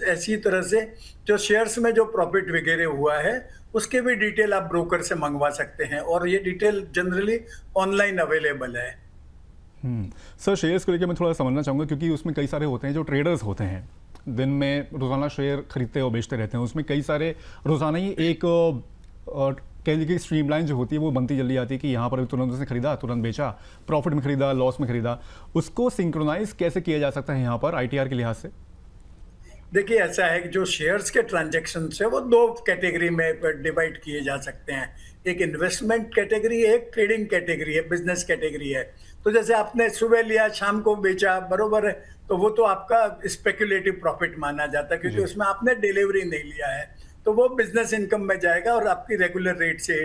ऐसी तरह से जो शेयर्स में जो प्रॉफिट वगैरह हुआ है उसके भी डिटेल आप ब्रोकर से मंगवा सकते हैं, और ये डिटेल जनरली ऑनलाइन अवेलेबल है। सर, शेयर्स को लेकर मैं थोड़ा समझना चाहूँगा, क्योंकि उसमें कई सारे होते हैं जो ट्रेडर्स होते हैं, दिन में रोज़ाना शेयर खरीदते और बेचते रहते हैं। उसमें कई सारे रोज़ाना ही एक कह लीजिए स्ट्रीमलाइन जो होती है वो बनती जल्दी आती है कि यहाँ पर तुरंत उसने खरीदा, तुरंत बेचा, प्रॉफिट में खरीदा, लॉस में खरीदा। उसको सिंक्रोनाइज कैसे किया जा सकता है यहाँ पर ITR के लिहाज से? देखिए, ऐसा है कि जो शेयर्स के ट्रांजैक्शन है वो दो कैटेगरी में डिवाइड किए जा सकते हैं। एक इन्वेस्टमेंट कैटेगरी है, एक ट्रेडिंग कैटेगरी है, बिजनेस कैटेगरी है। तो जैसे आपने सुबह लिया, शाम को बेचा, बरोबर है, तो वो तो आपका स्पेकुलेटिव प्रॉफिट माना जाता है, क्योंकि उसमें आपने डिलीवरी नहीं लिया है, तो वो बिजनेस इनकम में जाएगा और आपकी रेगुलर रेट से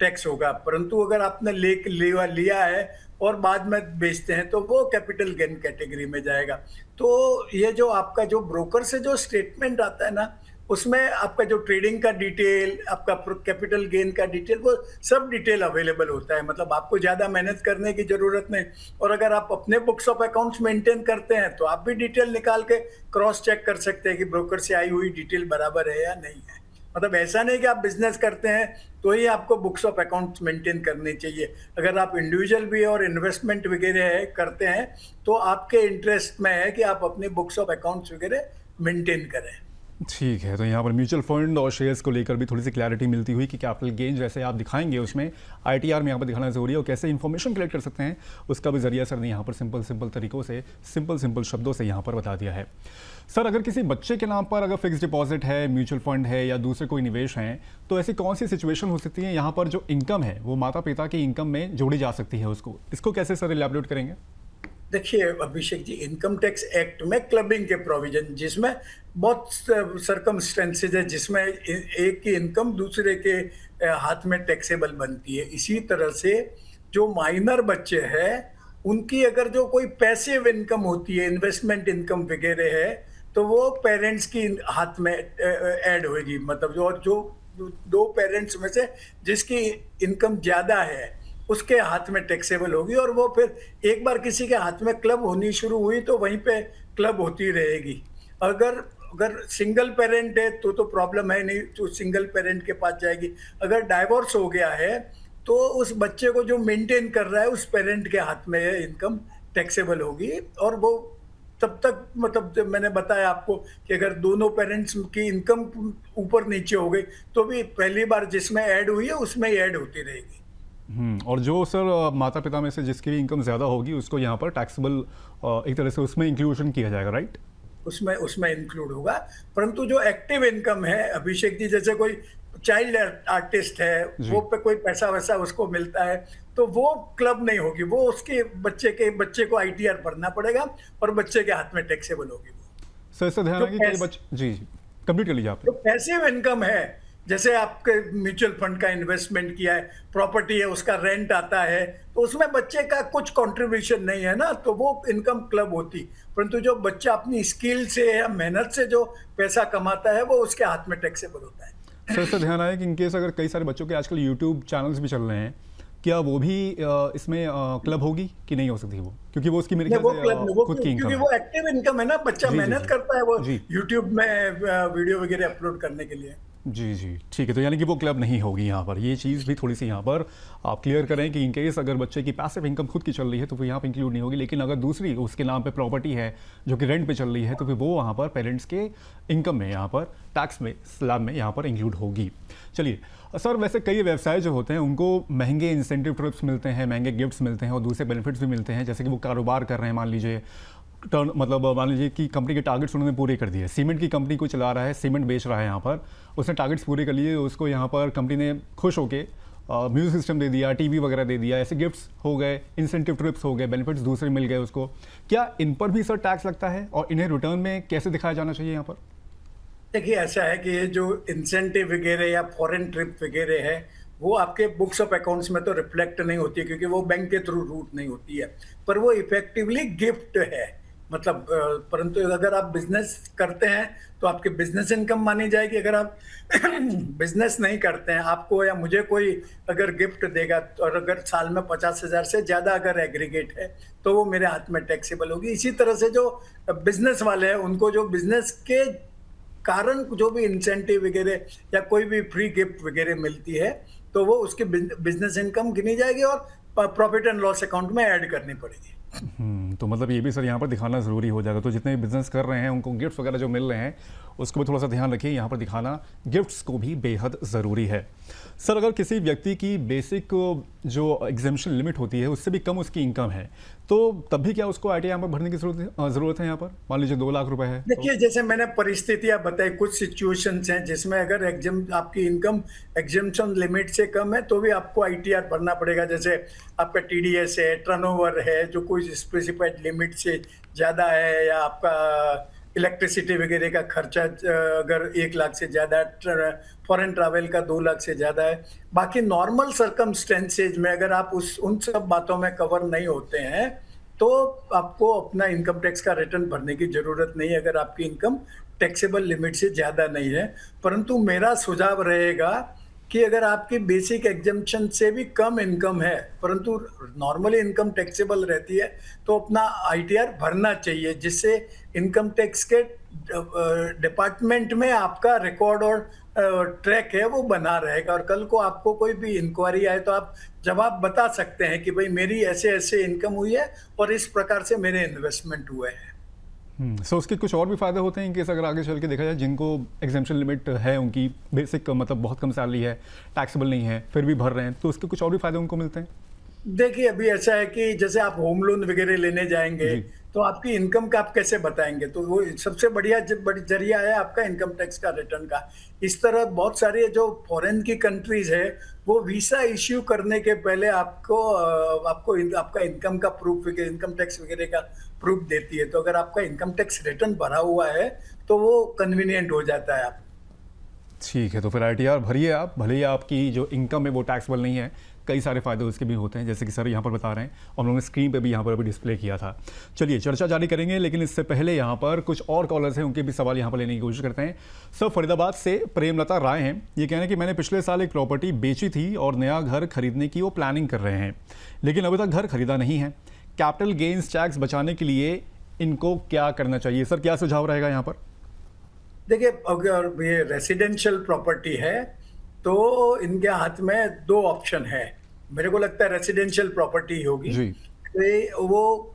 टैक्स होगा। परंतु अगर आपने लिया है और बाद में बेचते हैं तो वो कैपिटल गेन कैटेगरी में जाएगा। तो ये जो आपका जो ब्रोकर से जो स्टेटमेंट आता है ना, उसमें आपका जो ट्रेडिंग का डिटेल, आपका कैपिटल गेन का डिटेल, वो सब डिटेल अवेलेबल होता है। मतलब आपको ज़्यादा मेहनत करने की ज़रूरत नहीं। और अगर आप अपने बुक्स ऑफ अकाउंट्स मेंटेन करते हैं तो आप भी डिटेल निकाल के क्रॉस चेक कर सकते हैं कि ब्रोकर से आई हुई डिटेल बराबर है या नहीं है। मतलब ऐसा नहीं कि आप बिजनेस करते हैं तो ही आपको बुक्स ऑफ अकाउंट्स मेंटेन करनी चाहिए। अगर आप इंडिविजुअल भी और इन्वेस्टमेंट वगैरह करते हैं तो आपके इंटरेस्ट में है कि आप अपनी बुक्स ऑफ अकाउंट्स वगैरह मेंटेन करें। ठीक है, तो यहाँ पर म्यूचुअल फंड और शेयर्स को लेकर भी थोड़ी सी क्लैरिटी मिलती हुई कि कैपिटल गेन जैसे आप दिखाएंगे उसमें ITR में यहाँ पर दिखाना जरूरी है, और कैसे इन्फॉर्मेशन कलेक्ट कर सकते हैं उसका भी जरिया सर ने यहाँ पर सिंपल तरीकों से, सिंपल शब्दों से यहाँ पर बता दिया है। सर, अगर किसी बच्चे के नाम पर अगर फिक्स डिपॉजिट है, म्यूचुअल फंड है या दूसरे कोई निवेश हैं, तो ऐसी कौन सी सिचुएशन हो सकती है यहाँ पर जो इनकम है वो माता पिता की इनकम में जोड़ी जा सकती है इसको कैसे सर इलैबोरेट करेंगे? देखिए Abhishek ji, income tax act में क्लबिंग के प्रोविजन, जिसमें बहुत सर्कमस्टेंसेज है जिसमें एक की इनकम दूसरे के हाथ में टैक्सेबल बनती है। इसी तरह से जो माइनर बच्चे हैं उनकी अगर जो कोई पैसिव इनकम होती है, इन्वेस्टमेंट इनकम वगैरह है, तो वो पेरेंट्स की हाथ में ऐड होगी। मतलब जो दो पेरेंट्स में से जिसकी इनकम ज़्यादा है उसके हाथ में टैक्सेबल होगी, और वो फिर एक बार किसी के हाथ में क्लब होनी शुरू हुई तो वहीं पे क्लब होती रहेगी। अगर सिंगल पेरेंट है तो प्रॉब्लम है नहीं, तो सिंगल पेरेंट के पास जाएगी। अगर डाइवोर्स हो गया है तो उस बच्चे को जो मेंटेन कर रहा है उस पेरेंट के हाथ में इनकम टैक्सेबल होगी। और वो तब तक, मतलब जब मैंने बताया आपको कि अगर दोनों पेरेंट्स की इनकम ऊपर नीचे हो गई तो भी पहली बार जिसमें ऐड हुई है उसमें ही ऐड होती रहेगी। और जो सर माता पिता में से जिसकी भी इनकम ज़्यादा होगी उसको यहाँ पर टैक्सेबल एक तरह से उसमें इंक्लूजन किया जाएगा, राइट? उसमें इंक्लूड होगा। परंतु जो एक्टिव इनकम है अभिषेक जी, जैसे कोई चाइल्ड आर्टिस्ट है, वो पे कोई पैसा वैसा उसको मिलता है, तो वो क्लब नहीं होगी, वो उसके बच्चे को ITR भरना पड़ेगा और बच्चे के हाथ में टैक्सेबल होगी। सर इससे ध्यान रखिए कि जी कंप्लीट कर लीजिए आप। जो पैसिव इनकम है जैसे आपके म्यूचुअल फंड का इन्वेस्टमेंट किया है, प्रॉपर्टी है, उसका रेंट आता है, तो उसमें बच्चे का कुछ कंट्रीब्यूशन नहीं है ना, तो वो इनकम क्लब होती। परंतु जो बच्चा अपनी स्किल से या मेहनत से जो पैसा कमाता है वो उसके हाथ में टैक्सेबल होता है। सर इससे ध्यान आया कि इनकेस अगर कई सारे बच्चों के आजकल यूट्यूब चैनल्स भी चल रहे हैं, क्या वो भी इसमें क्लब होगी कि नहीं हो सकती वो, क्योंकि वो उसकी मेरे नहीं, वो ख्याल क्लब से वो खुद की इनकम क्योंकि है। वो एक्टिव इनकम है ना, बच्चा जी, जी, मेहनत जी। करता है वो जी। यूट्यूब में वीडियो वगैरह अपलोड करने के लिए। जी जी ठीक है, तो यानी कि वो क्लब नहीं होगी यहाँ पर। ये चीज़ भी थोड़ी सी यहाँ पर आप क्लियर करें कि इनकेस अगर बच्चे की पैसिव इनकम खुद की चल रही है तो वो यहाँ पे इंक्लूड नहीं होगी, लेकिन अगर दूसरी उसके नाम पे प्रॉपर्टी है जो कि रेंट पे चल रही है तो फिर वो वहाँ पर पेरेंट्स के इनकम में, यहाँ पर टैक्स में, स्लैब में यहाँ पर इंक्लूड होगी। चलिए सर, वैसे कई व्यवसाय जो होते हैं उनको महंगे इंसेंटिव ट्रिप्स मिलते हैं, महंगे गिफ्ट्स मिलते हैं और दूसरे बेनिफिट्स भी मिलते हैं, जैसे कि वो कारोबार कर रहे हैं, मान लीजिए टर्न मतलब मान लीजिए कि कंपनी के टारगेट्स उन्होंने पूरे कर दिए। सीमेंट की कंपनी को चला रहा है, सीमेंट बेच रहा है, यहाँ पर उसने टारगेट्स पूरे कर लिए, उसको यहाँ पर कंपनी ने खुश होके म्यूजिक सिस्टम दे दिया, टीवी वगैरह दे दिया, ऐसे गिफ्ट्स हो गए, इंसेंटिव ट्रिप्स हो गए, बेनिफिट्स दूसरे मिल गए उसको। क्या इन पर भी सर टैक्स लगता है और इन्हें रिटर्न में कैसे दिखाया जाना चाहिए यहाँ पर? देखिए, ऐसा है कि ये जो इंसेंटिव वगैरह या फॉरेन ट्रिप वगैरह है वो आपके बुक्स ऑफ अकाउंट्स में तो रिफ्लेक्ट नहीं होती है, क्योंकि वो बैंक के थ्रू रूट नहीं होती है, पर वो इफेक्टिवली गिफ्ट है। मतलब परंतु अगर आप बिजनेस करते हैं तो आपकी बिजनेस इनकम मानी जाएगी। अगर आप बिजनेस नहीं करते हैं, आपको या मुझे कोई अगर गिफ्ट देगा और अगर साल में 50,000 से ज्यादा अगर एग्रीगेट है तो वो मेरे हाथ में टैक्सेबल होगी। इसी तरह से जो बिजनेस वाले हैं उनको जो बिजनेस के कारण जो भी इंसेंटिव वगैरह या कोई भी फ्री गिफ्ट वगैरह मिलती है तो वो उसकी बिजनेस इनकम गिनी जाएगी और प्रॉफिट एंड लॉस अकाउंट में ऐड करनी पड़ेगी। तो मतलब ये भी सर यहाँ पर दिखाना ज़रूरी हो जाएगा। तो जितने भी बिजनेस कर रहे हैं उनको गिफ्ट्स वगैरह जो मिल रहे हैं उसको भी थोड़ा सा ध्यान रखिए, यहाँ पर दिखाना गिफ्ट्स को भी बेहद ज़रूरी है। सर अगर किसी व्यक्ति की बेसिक जो एग्जेम्पशन लिमिट होती है उससे भी कम उसकी इनकम है तो तब भी क्या उसको ITR में भरने की ज़रूरत है? यहाँ पर मान लीजिए 2 लाख रुपए है। देखिए, जैसे मैंने परिस्थितियां बताई, कुछ सिचुएशंस हैं जिसमें अगर आपकी इनकम एग्जेम्पशन लिमिट से कम है तो भी आपको ITR भरना पड़ेगा। जैसे आपका TDS है, टर्नओवर है जो कोई स्पेसिफाइड लिमिट से ज़्यादा है, या आपका इलेक्ट्रिसिटी वगैरह का खर्चा अगर 1 लाख से ज़्यादा, फॉरेन ट्रैवल का 2 लाख से ज़्यादा है। बाकी नॉर्मल सर्कमस्टेंसेज में अगर आप उन सब बातों में कवर नहीं होते हैं तो आपको अपना इनकम टैक्स का रिटर्न भरने की ज़रूरत नहीं है, अगर आपकी इनकम टैक्सेबल लिमिट से ज़्यादा नहीं है। परंतु मेरा सुझाव रहेगा कि अगर आपकी बेसिक एग्जेम्पशन से भी कम इनकम है परंतु नॉर्मली इनकम टैक्सेबल रहती है तो अपना ITR भरना चाहिए, जिससे इनकम टैक्स के डिपार्टमेंट में आपका रिकॉर्ड और ट्रैक है वो बना रहेगा। और कल को आपको कोई भी इंक्वायरी आए तो आप जवाब बता सकते हैं कि भाई मेरी ऐसे ऐसे इनकम हुई है और इस प्रकार से मेरे इन्वेस्टमेंट हुए हैं। सो उसके कुछ और भी फायदे होते हैं इनकेस अगर आगे चल के देखा जाए जिनको एग्जेम्पशन लिमिट है, उनकी बेसिक मतलब बहुत कम सैलरी है, टैक्सेबल नहीं है, फिर भी भर रहे हैं, तो उसके कुछ और भी फायदे उनको मिलते हैं? देखिए, अभी ऐसा है कि जैसे आप होम लोन वगैरह लेने जाएंगे तो आपकी इनकम का आप कैसे बताएंगे, तो वो सबसे बढ़िया जरिया है आपका इनकम टैक्स का रिटर्न का। इस तरह बहुत सारी जो फॉरेन की कंट्रीज है वो वीसा इश्यू करने के पहले आपको आपका इनकम का प्रूफ, इनकम टैक्स वगैरह का प्रूफ देती है। तो अगर आपका इनकम टैक्स रिटर्न भरा हुआ है तो वो कन्वीनियंट हो जाता है आप। ठीक है, तो फिर ITR भरिए आप, भले ही आपकी जो इनकम है वो टैक्सेबल नहीं है, कई सारे फायदे उसके भी होते हैं जैसे कि सर यहाँ पर बता रहे हैं और हम लोगों ने स्क्रीन पे भी यहाँ पर अभी डिस्प्ले किया था। चलिए चर्चा जारी करेंगे, लेकिन इससे पहले यहाँ पर कुछ और कॉलर्स हैं, उनके भी सवाल यहाँ पर लेने की कोशिश करते हैं। सर फरीदाबाद से प्रेमलता राय हैं, ये कह रहे हैं कि मैंने पिछले साल एक प्रॉपर्टी बेची थी और नया घर खरीदने की वो प्लानिंग कर रहे हैं, लेकिन अभी तक घर खरीदा नहीं है। कैपिटल गेन्स टैक्स बचाने के लिए इनको क्या करना चाहिए? सर क्या सुझाव रहेगा यहाँ पर? देखिए, अगर ये रेसिडेंशियल प्रॉपर्टी है तो इनके हाथ में 2 ऑप्शन है। मेरे को लगता है रेसिडेंशियल प्रॉपर्टी होगी जी। वो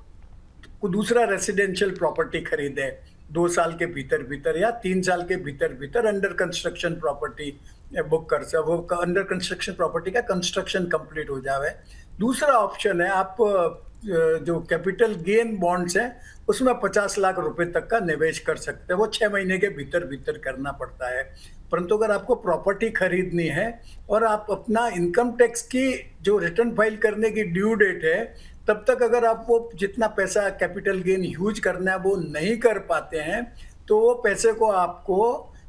दूसरा रेसिडेंशियल प्रॉपर्टी खरीदे 2 साल के भीतर या 3 साल के भीतर अंडर कंस्ट्रक्शन प्रॉपर्टी बुक कर सकते। वो अंडर कंस्ट्रक्शन प्रॉपर्टी का कंस्ट्रक्शन कंप्लीट हो जावे। दूसरा ऑप्शन है, आप जो कैपिटल गेन बॉन्ड्स हैं उसमें 50 लाख रुपए तक का निवेश कर सकते हैं। वो 6 महीने के भीतर करना पड़ता है। परंतु अगर आपको प्रॉपर्टी खरीदनी है और आप अपना इनकम टैक्स की जो रिटर्न फाइल करने की ड्यू डेट है तब तक अगर आप वो जितना पैसा कैपिटल गेन यूज करना है वो नहीं कर पाते हैं तो वो पैसे को आपको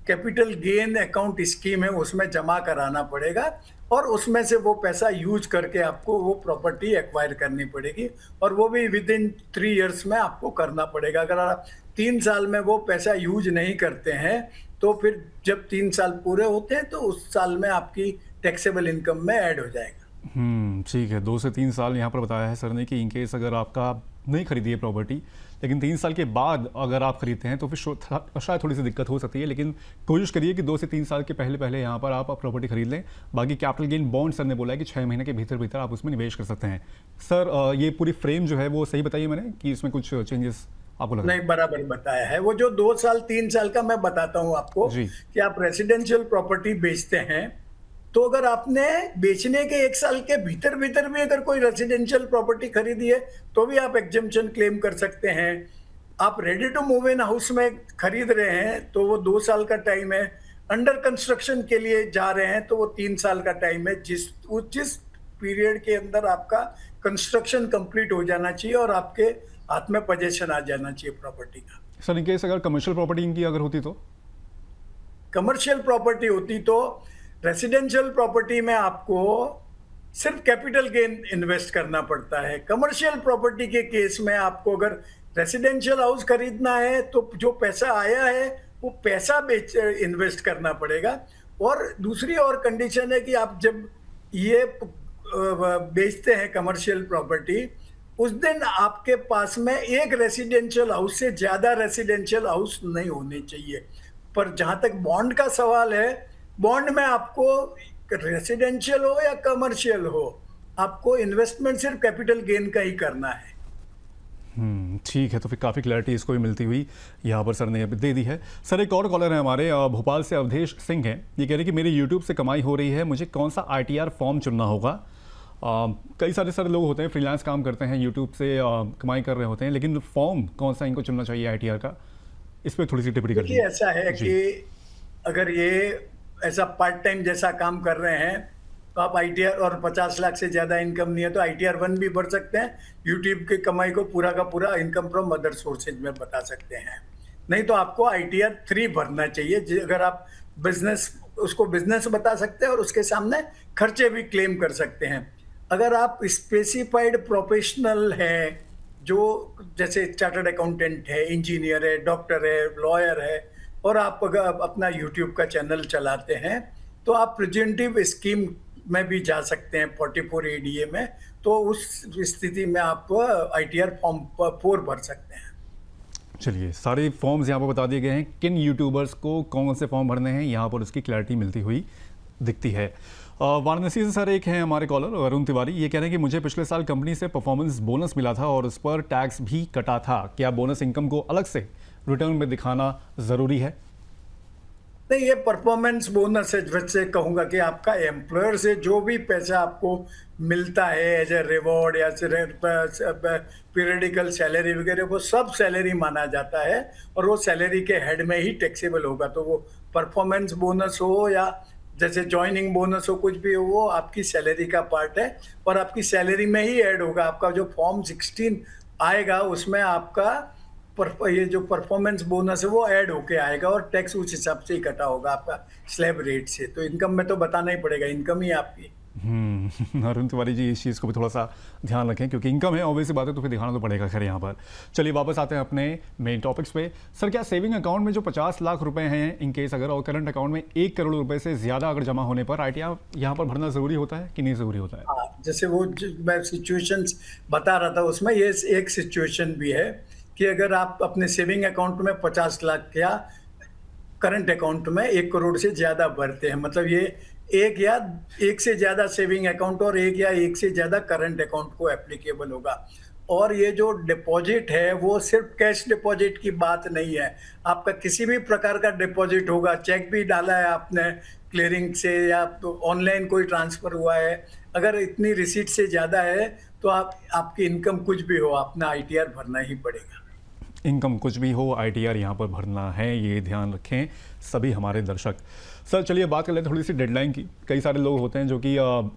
कैपिटल गेन अकाउंट स्कीम है उसमें जमा कराना पड़ेगा और उसमें से वो पैसा यूज करके आपको वो प्रॉपर्टी एक्वायर करनी पड़ेगी और वो भी विद इन 3 इयर्स में आपको करना पड़ेगा। अगर आप 3 साल में वो पैसा यूज नहीं करते हैं तो फिर जब 3 साल पूरे होते हैं तो उस साल में आपकी टैक्सेबल इनकम में ऐड हो जाएगा। ठीक है, 2 से 3 साल यहाँ पर बताया है सर ने कि इनकेस अगर आपका नहीं खरीदी है प्रॉपर्टी, लेकिन 3 साल के बाद अगर आप खरीदते हैं तो फिर शायद थोड़ी सी दिक्कत हो सकती है, लेकिन कोशिश करिए कि 2 से 3 साल के पहले यहाँ पर आप प्रॉपर्टी खरीद लें। बाकी कैपिटल गेन बॉन्ड सर ने बोला है कि 6 महीने के भीतर आप उसमें निवेश कर सकते हैं। सर ये पूरी फ्रेम जो है वो सही बताइए मैंने कि इसमें कुछ चेंजेस आपको लग रहा है? नहीं, बराबर बताया है। वो जो 2 साल 3 साल का मैं बताता हूँ आपको कि आप रेसिडेंशियल प्रॉपर्टी बेचते हैं तो अगर आपने बेचने के 1 साल के भीतर भी अगर कोई रेसिडेंशियल प्रॉपर्टी खरीदी है तो भी आप एग्जम्पशन क्लेम कर सकते हैं। आप ready to move in house में खरीद रहे हैं तो वो 2 साल का टाइम है। अंडर कंस्ट्रक्शन के लिए जा रहे हैं तो वो 3 साल का टाइम है। जिस पीरियड के अंदर आपका कंस्ट्रक्शन कंप्लीट हो जाना चाहिए और आपके हाथ में पोजेशन आ जाना चाहिए प्रॉपर्टी का। सर इन केस अगर कमर्शियल प्रॉपर्टी इनकी अगर होती तो? कमर्शियल प्रॉपर्टी होती तो रेसिडेंशियल प्रॉपर्टी में आपको सिर्फ कैपिटल गेन इन्वेस्ट करना पड़ता है। कमर्शियल प्रॉपर्टी के केस में आपको अगर रेसिडेंशियल हाउस खरीदना है तो जो पैसा आया है वो पैसा इन्वेस्ट करना पड़ेगा। और दूसरी और कंडीशन है कि आप जब ये बेचते हैं कमर्शियल प्रॉपर्टी उस दिन आपके पास में एक रेसिडेंशियल हाउस से ज़्यादा रेसिडेंशियल हाउस नहीं होने चाहिए। पर जहाँ तक बॉन्ड का सवाल है, बॉन्ड में आपको रेसिडेंशियल हो या कमर्शियल हो आपको इन्वेस्टमेंट सिर्फ कैपिटल गेन का ही करना है। ठीक है, तो फिर काफ़ी क्लैरिटी इसको भी मिलती हुई यहाँ पर सर ने दे दी है। सर एक और कॉलर है हमारे भोपाल से अवधेश सिंह हैं। ये कह रहे हैं कि मेरी यूट्यूब से कमाई हो रही है, मुझे कौन सा ITR फॉर्म चुनना होगा? कई सारे लोग होते हैं फ्रीलांस काम करते हैं, यूट्यूब से कमाई कर रहे होते हैं, लेकिन फॉर्म कौन सा इनको चुनना चाहिए ITR का? इस पर थोड़ी सी टिप्पणी कर दीजिए। ऐसा है कि अगर ये ऐसा पार्ट टाइम जैसा काम कर रहे हैं तो आप ITR और 50 लाख से ज़्यादा इनकम नहीं है तो ITR 1 भी भर सकते हैं। यूट्यूब की कमाई को पूरा का पूरा इनकम फ्रॉम अदर सोर्सेज में बता सकते हैं। नहीं तो आपको ITR 3 भरना चाहिए। अगर आप उसको बिजनेस बता सकते हैं और उसके सामने खर्चे भी क्लेम कर सकते हैं। अगर आप स्पेसिफाइड प्रोफेशनल हैं जो जैसे चार्टर्ड अकाउंटेंट है, इंजीनियर है, डॉक्टर है, लॉयर है और आप अगर अपना यूट्यूब का चैनल चलाते हैं तो आप प्रेजेंटिव स्कीम में भी जा सकते हैं 44 ADA में। तो उस स्थिति में आप ITR फॉर्म 4 भर सकते हैं। चलिए, सारे फॉर्म्स यहाँ पर बता दिए गए हैं, किन यूट्यूबर्स को कौन से फॉर्म भरने हैं यहाँ पर उसकी क्लैरिटी मिलती हुई दिखती है। वाराणसी से सर एक है हमारे कॉलर अरुण तिवारी। ये कह रहे हैं कि मुझे पिछले साल कंपनी से परफॉर्मेंस बोनस मिला था और उस पर टैक्स भी कटा था, क्या बोनस इनकम को अलग से रिटर्न में दिखाना ज़रूरी है? नहीं, ये परफॉर्मेंस बोनस है। वैसे कहूँगा कि आपका एम्प्लॉयर से जो भी पैसा आपको मिलता है एज ए रिवॉर्ड या पीरियडिकल सैलरी वगैरह वो सब सैलरी माना जाता है और वो सैलरी के हेड में ही टैक्सेबल होगा। तो वो परफॉर्मेंस बोनस हो या जैसे ज्वाइनिंग बोनस हो, कुछ भी हो, वो आपकी सैलरी का पार्ट है और आपकी सैलरी में ही ऐड होगा। आपका जो फॉर्म 16 आएगा उसमें आपका ये जो परफॉर्मेंस बोनस है वो ऐड होके आएगा और टैक्स उस हिसाब से ही कटा होगा आपका स्लैब रेट से। तो इनकम में तो बताना ही पड़ेगा, इनकम ही आपकी। अरुण तिवारी जी इस चीज़ को भी थोड़ा सा ध्यान रखें क्योंकि इनकम है, ऑब्वियस बात है, तो फिर दिखाना तो पड़ेगा। खैर यहाँ पर चलिए वापस आते हैं अपने मेन टॉपिक्स पे। सर क्या सेविंग अकाउंट में जो 50 लाख रुपए हैं इन केस अगर और करंट अकाउंट में 1 करोड़ रुपए से ज़्यादा अगर जमा होने पर ITR यहाँ पर भरना ज़रूरी होता है कि नहीं ज़रूरी होता है? हाँ, जैसे वो मैं सिचुएशंस बता रहा था उसमें ये एक सिचुएशन भी है कि अगर आप अपने सेविंग अकाउंट में 50 लाख या करंट अकाउंट में 1 करोड़ से ज़्यादा भरते हैं, मतलब ये एक से ज़्यादा सेविंग अकाउंट और एक से ज़्यादा करंट अकाउंट को एप्लीकेबल होगा। और ये जो डिपॉजिट है वो सिर्फ कैश डिपॉजिट की बात नहीं है, आपका किसी भी प्रकार का डिपॉजिट होगा, चेक भी डाला है आपने क्लियरिंग से या तो ऑनलाइन कोई ट्रांसफ़र हुआ है, अगर इतनी रिसीट से ज़्यादा है तो आपकी इनकम कुछ भी हो अपना ITR भरना ही पड़ेगा। इनकम कुछ भी हो, ITR यहाँ पर भरना है, ये ध्यान रखें सभी हमारे दर्शक। सर चलिए बात कर लेते हैं थोड़ी सी डेडलाइन की। कई सारे लोग होते हैं जो कि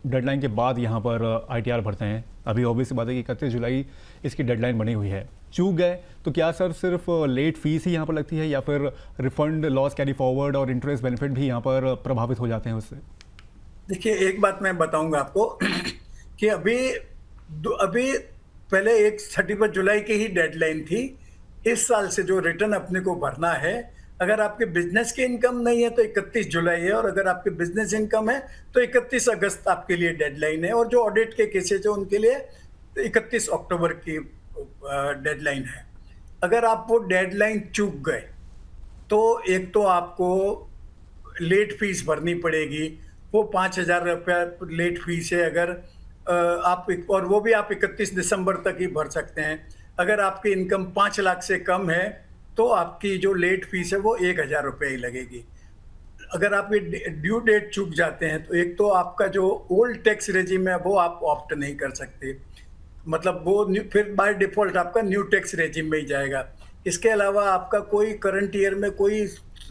डेडलाइन के बाद यहाँ पर ITR भरते हैं। अभी ऑब्वियस सी बात है कि 31 जुलाई इसकी डेडलाइन बनी हुई है। चूक गए तो क्या सर सिर्फ लेट फीस ही यहाँ पर लगती है या फिर रिफंड, लॉस कैरी फॉरवर्ड और इंटरेस्ट बेनिफिट भी यहाँ पर प्रभावित हो जाते हैं उससे? देखिए, एक बात मैं बताऊंगा आपको कि अभी पहले 31 जुलाई की ही डेडलाइन थी। इस साल से जो रिटर्न अपने को भरना है, अगर आपके बिजनेस की इनकम नहीं है तो 31 जुलाई है, और अगर आपके बिजनेस इनकम है तो 31 अगस्त आपके लिए डेडलाइन है, और जो ऑडिट के केसेज है उनके लिए 31 अक्टूबर की डेडलाइन है। अगर आप वो डेडलाइन चूक गए तो एक तो आपको लेट फीस भरनी पड़ेगी, वो 5,000 रुपया लेट फीस है। अगर और वो भी आप 31 दिसंबर तक ही भर सकते हैं। अगर आपकी इनकम 5 लाख से कम है तो आपकी जो लेट फीस है वो 1,000 रुपये ही लगेगी। अगर आप ये ड्यू डेट चूक जाते हैं तो एक तो आपका जो ओल्ड टैक्स रेजिम है वो आप ऑप्ट नहीं कर सकते, मतलब वो फिर बाय डिफॉल्ट आपका न्यू टैक्स रेजिम में ही जाएगा। इसके अलावा आपका कोई करंट ईयर में कोई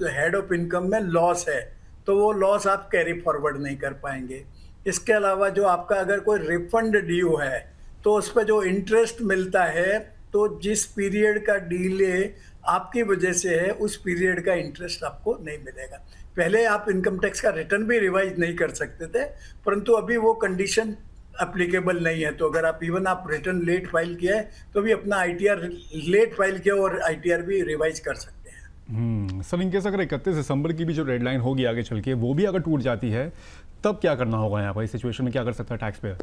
हेड ऑफ इनकम में लॉस है तो वो लॉस आप कैरी फॉरवर्ड नहीं कर पाएंगे। इसके अलावा जो आपका अगर कोई रिफंड ड्यू है तो उस पर जो इंटरेस्ट मिलता है, तो जिस पीरियड का डिले आपकी वजह से है उस पीरियड का इंटरेस्ट आपको नहीं मिलेगा। पहले आप इनकम टैक्स का रिटर्न भी रिवाइज नहीं कर सकते थे, परंतु अभी वो कंडीशन एप्लीकेबल नहीं है। तो अगर आप आप रिटर्न लेट फाइल किया है तो भी अपना ITR लेट फाइल किया और ITR भी रिवाइज कर सकते हैं। सर इनकेस अगर 31 दिसंबर की भी जो डेडलाइन होगी आगे चल के वो भी अगर टूट जाती है तब क्या करना होगा यहाँ पर? इस सिचुएशन में क्या कर सकता है टैक्स पेयर?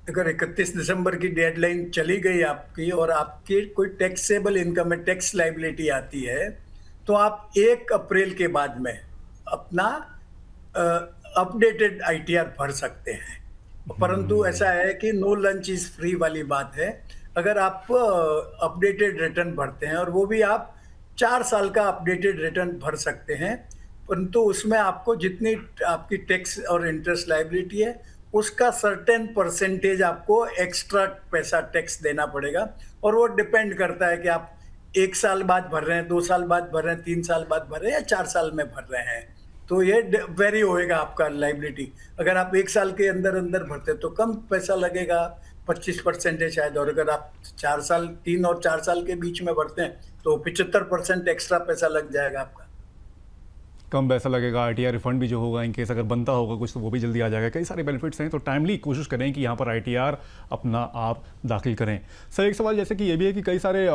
अगर 31 दिसंबर की डेडलाइन चली गई आपकी और आपकी कोई टैक्सेबल इनकम है, टैक्स लायबिलिटी आती है, तो आप 1 अप्रैल के बाद में अपना अपडेटेड ITR भर सकते हैं। परंतु ऐसा है कि नो लंच इज फ्री वाली बात है। अगर आप अपडेटेड रिटर्न भरते हैं और वो भी आप 4 साल का अपडेटेड रिटर्न भर सकते हैं, परंतु उसमें आपको जितनी आपकी टैक्स और इंटरेस्ट लायबिलिटी है उसका सर्टेन परसेंटेज आपको एक्स्ट्रा पैसा टैक्स देना पड़ेगा। और वो डिपेंड करता है कि आप 1 साल बाद भर रहे हैं, 2 साल बाद भर रहे हैं, 3 साल बाद भर रहे हैं या 4 साल में भर रहे हैं, तो ये वेरी होएगा आपका लायबिलिटी। अगर आप 1 साल के अंदर अंदर भरते हैं तो कम पैसा लगेगा, 25% है शायद, और अगर आप 3 और 4 साल के बीच में भरते हैं तो 75% एक्स्ट्रा पैसा लग जाएगा आपका। कम पैसा लगेगा, ITR रिफंड भी जो होगा इन केस अगर बनता होगा कुछ तो वो भी जल्दी आ जाएगा। कई सारे बेनिफिट्स हैं, तो टाइमली कोशिश करें कि यहाँ पर ITR अपना आप दाखिल करें। सर एक सवाल जैसे कि ये भी है कि कई सारे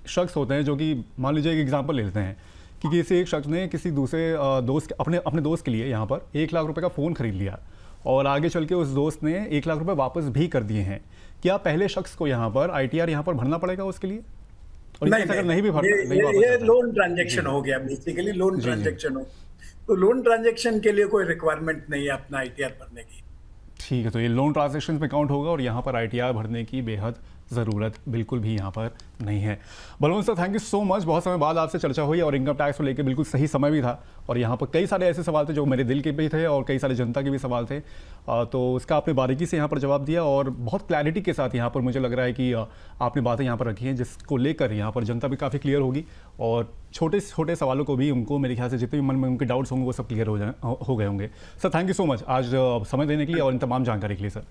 शख्स होते हैं जो कि मान लीजिए एक एग्जांपल ले लेते हैं कि किसी एक शख्स ने किसी दूसरे दोस्त अपने दोस्त के लिए यहाँ पर 1 लाख रुपए का फ़ोन खरीद लिया और आगे चल के उस दोस्त ने 1 लाख रुपए वापस भी कर दिए हैं। क्या पहले शख्स को यहाँ पर ITR यहाँ पर भरना पड़ेगा उसके लिए? और नहीं भी भरना, ये लोन ट्रांजेक्शन हो गया, बेसिकली लोन ट्रांजेक्शन हो, तो लोन ट्रांजेक्शन के लिए कोई रिक्वायरमेंट नहीं है अपना ITR भरने की। ठीक है, तो ये लोन ट्रांजेक्शन में काउंट होगा और यहाँ पर ITR भरने की बेहद ज़रूरत बिल्कुल भी यहाँ पर नहीं है। Balwant sir thank you so much, बहुत समय बाद आपसे चर्चा हुई और इनकम टैक्स को लेकर बिल्कुल सही समय भी था और यहाँ पर कई सारे ऐसे सवाल थे जो मेरे दिल के भी थे और कई सारे जनता के भी सवाल थे, तो उसका आपने बारीकी से यहाँ पर जवाब दिया और बहुत क्लैरिटी के साथ यहाँ पर मुझे लग रहा है कि आपने बातें यहाँ पर रखी हैं जिसको लेकर यहाँ पर जनता भी काफ़ी क्लियर होगी और छोटे छोटे सवालों को भी उनको मेरे ख्याल से जितने भी मन में उनके डाउट्स होंगे वो सब क्लियर हो गए होंगे। Sir thank you so much आज समय देने के लिए और इन तमाम जानकारी के लिए सर।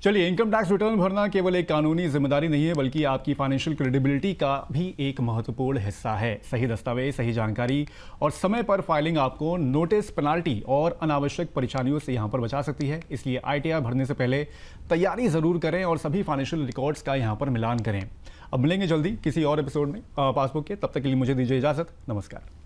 चलिए, इनकम टैक्स रिटर्न भरना केवल एक कानूनी जिम्मेदारी नहीं है बल्कि आपकी फाइनेंशियल क्रेडिबिलिटी का भी एक महत्वपूर्ण हिस्सा है। सही दस्तावेज, सही जानकारी और समय पर फाइलिंग आपको नोटिस, पेनाल्टी और अनावश्यक परेशानियों से यहाँ पर बचा सकती है। इसलिए ITR भरने से पहले तैयारी ज़रूर करें और सभी फाइनेंशियल रिकॉर्ड्स का यहाँ पर मिलान करें। अब मिलेंगे जल्दी किसी और एपिसोड में पासबुक के, तब तक के लिए मुझे दीजिए इजाज़त। नमस्कार।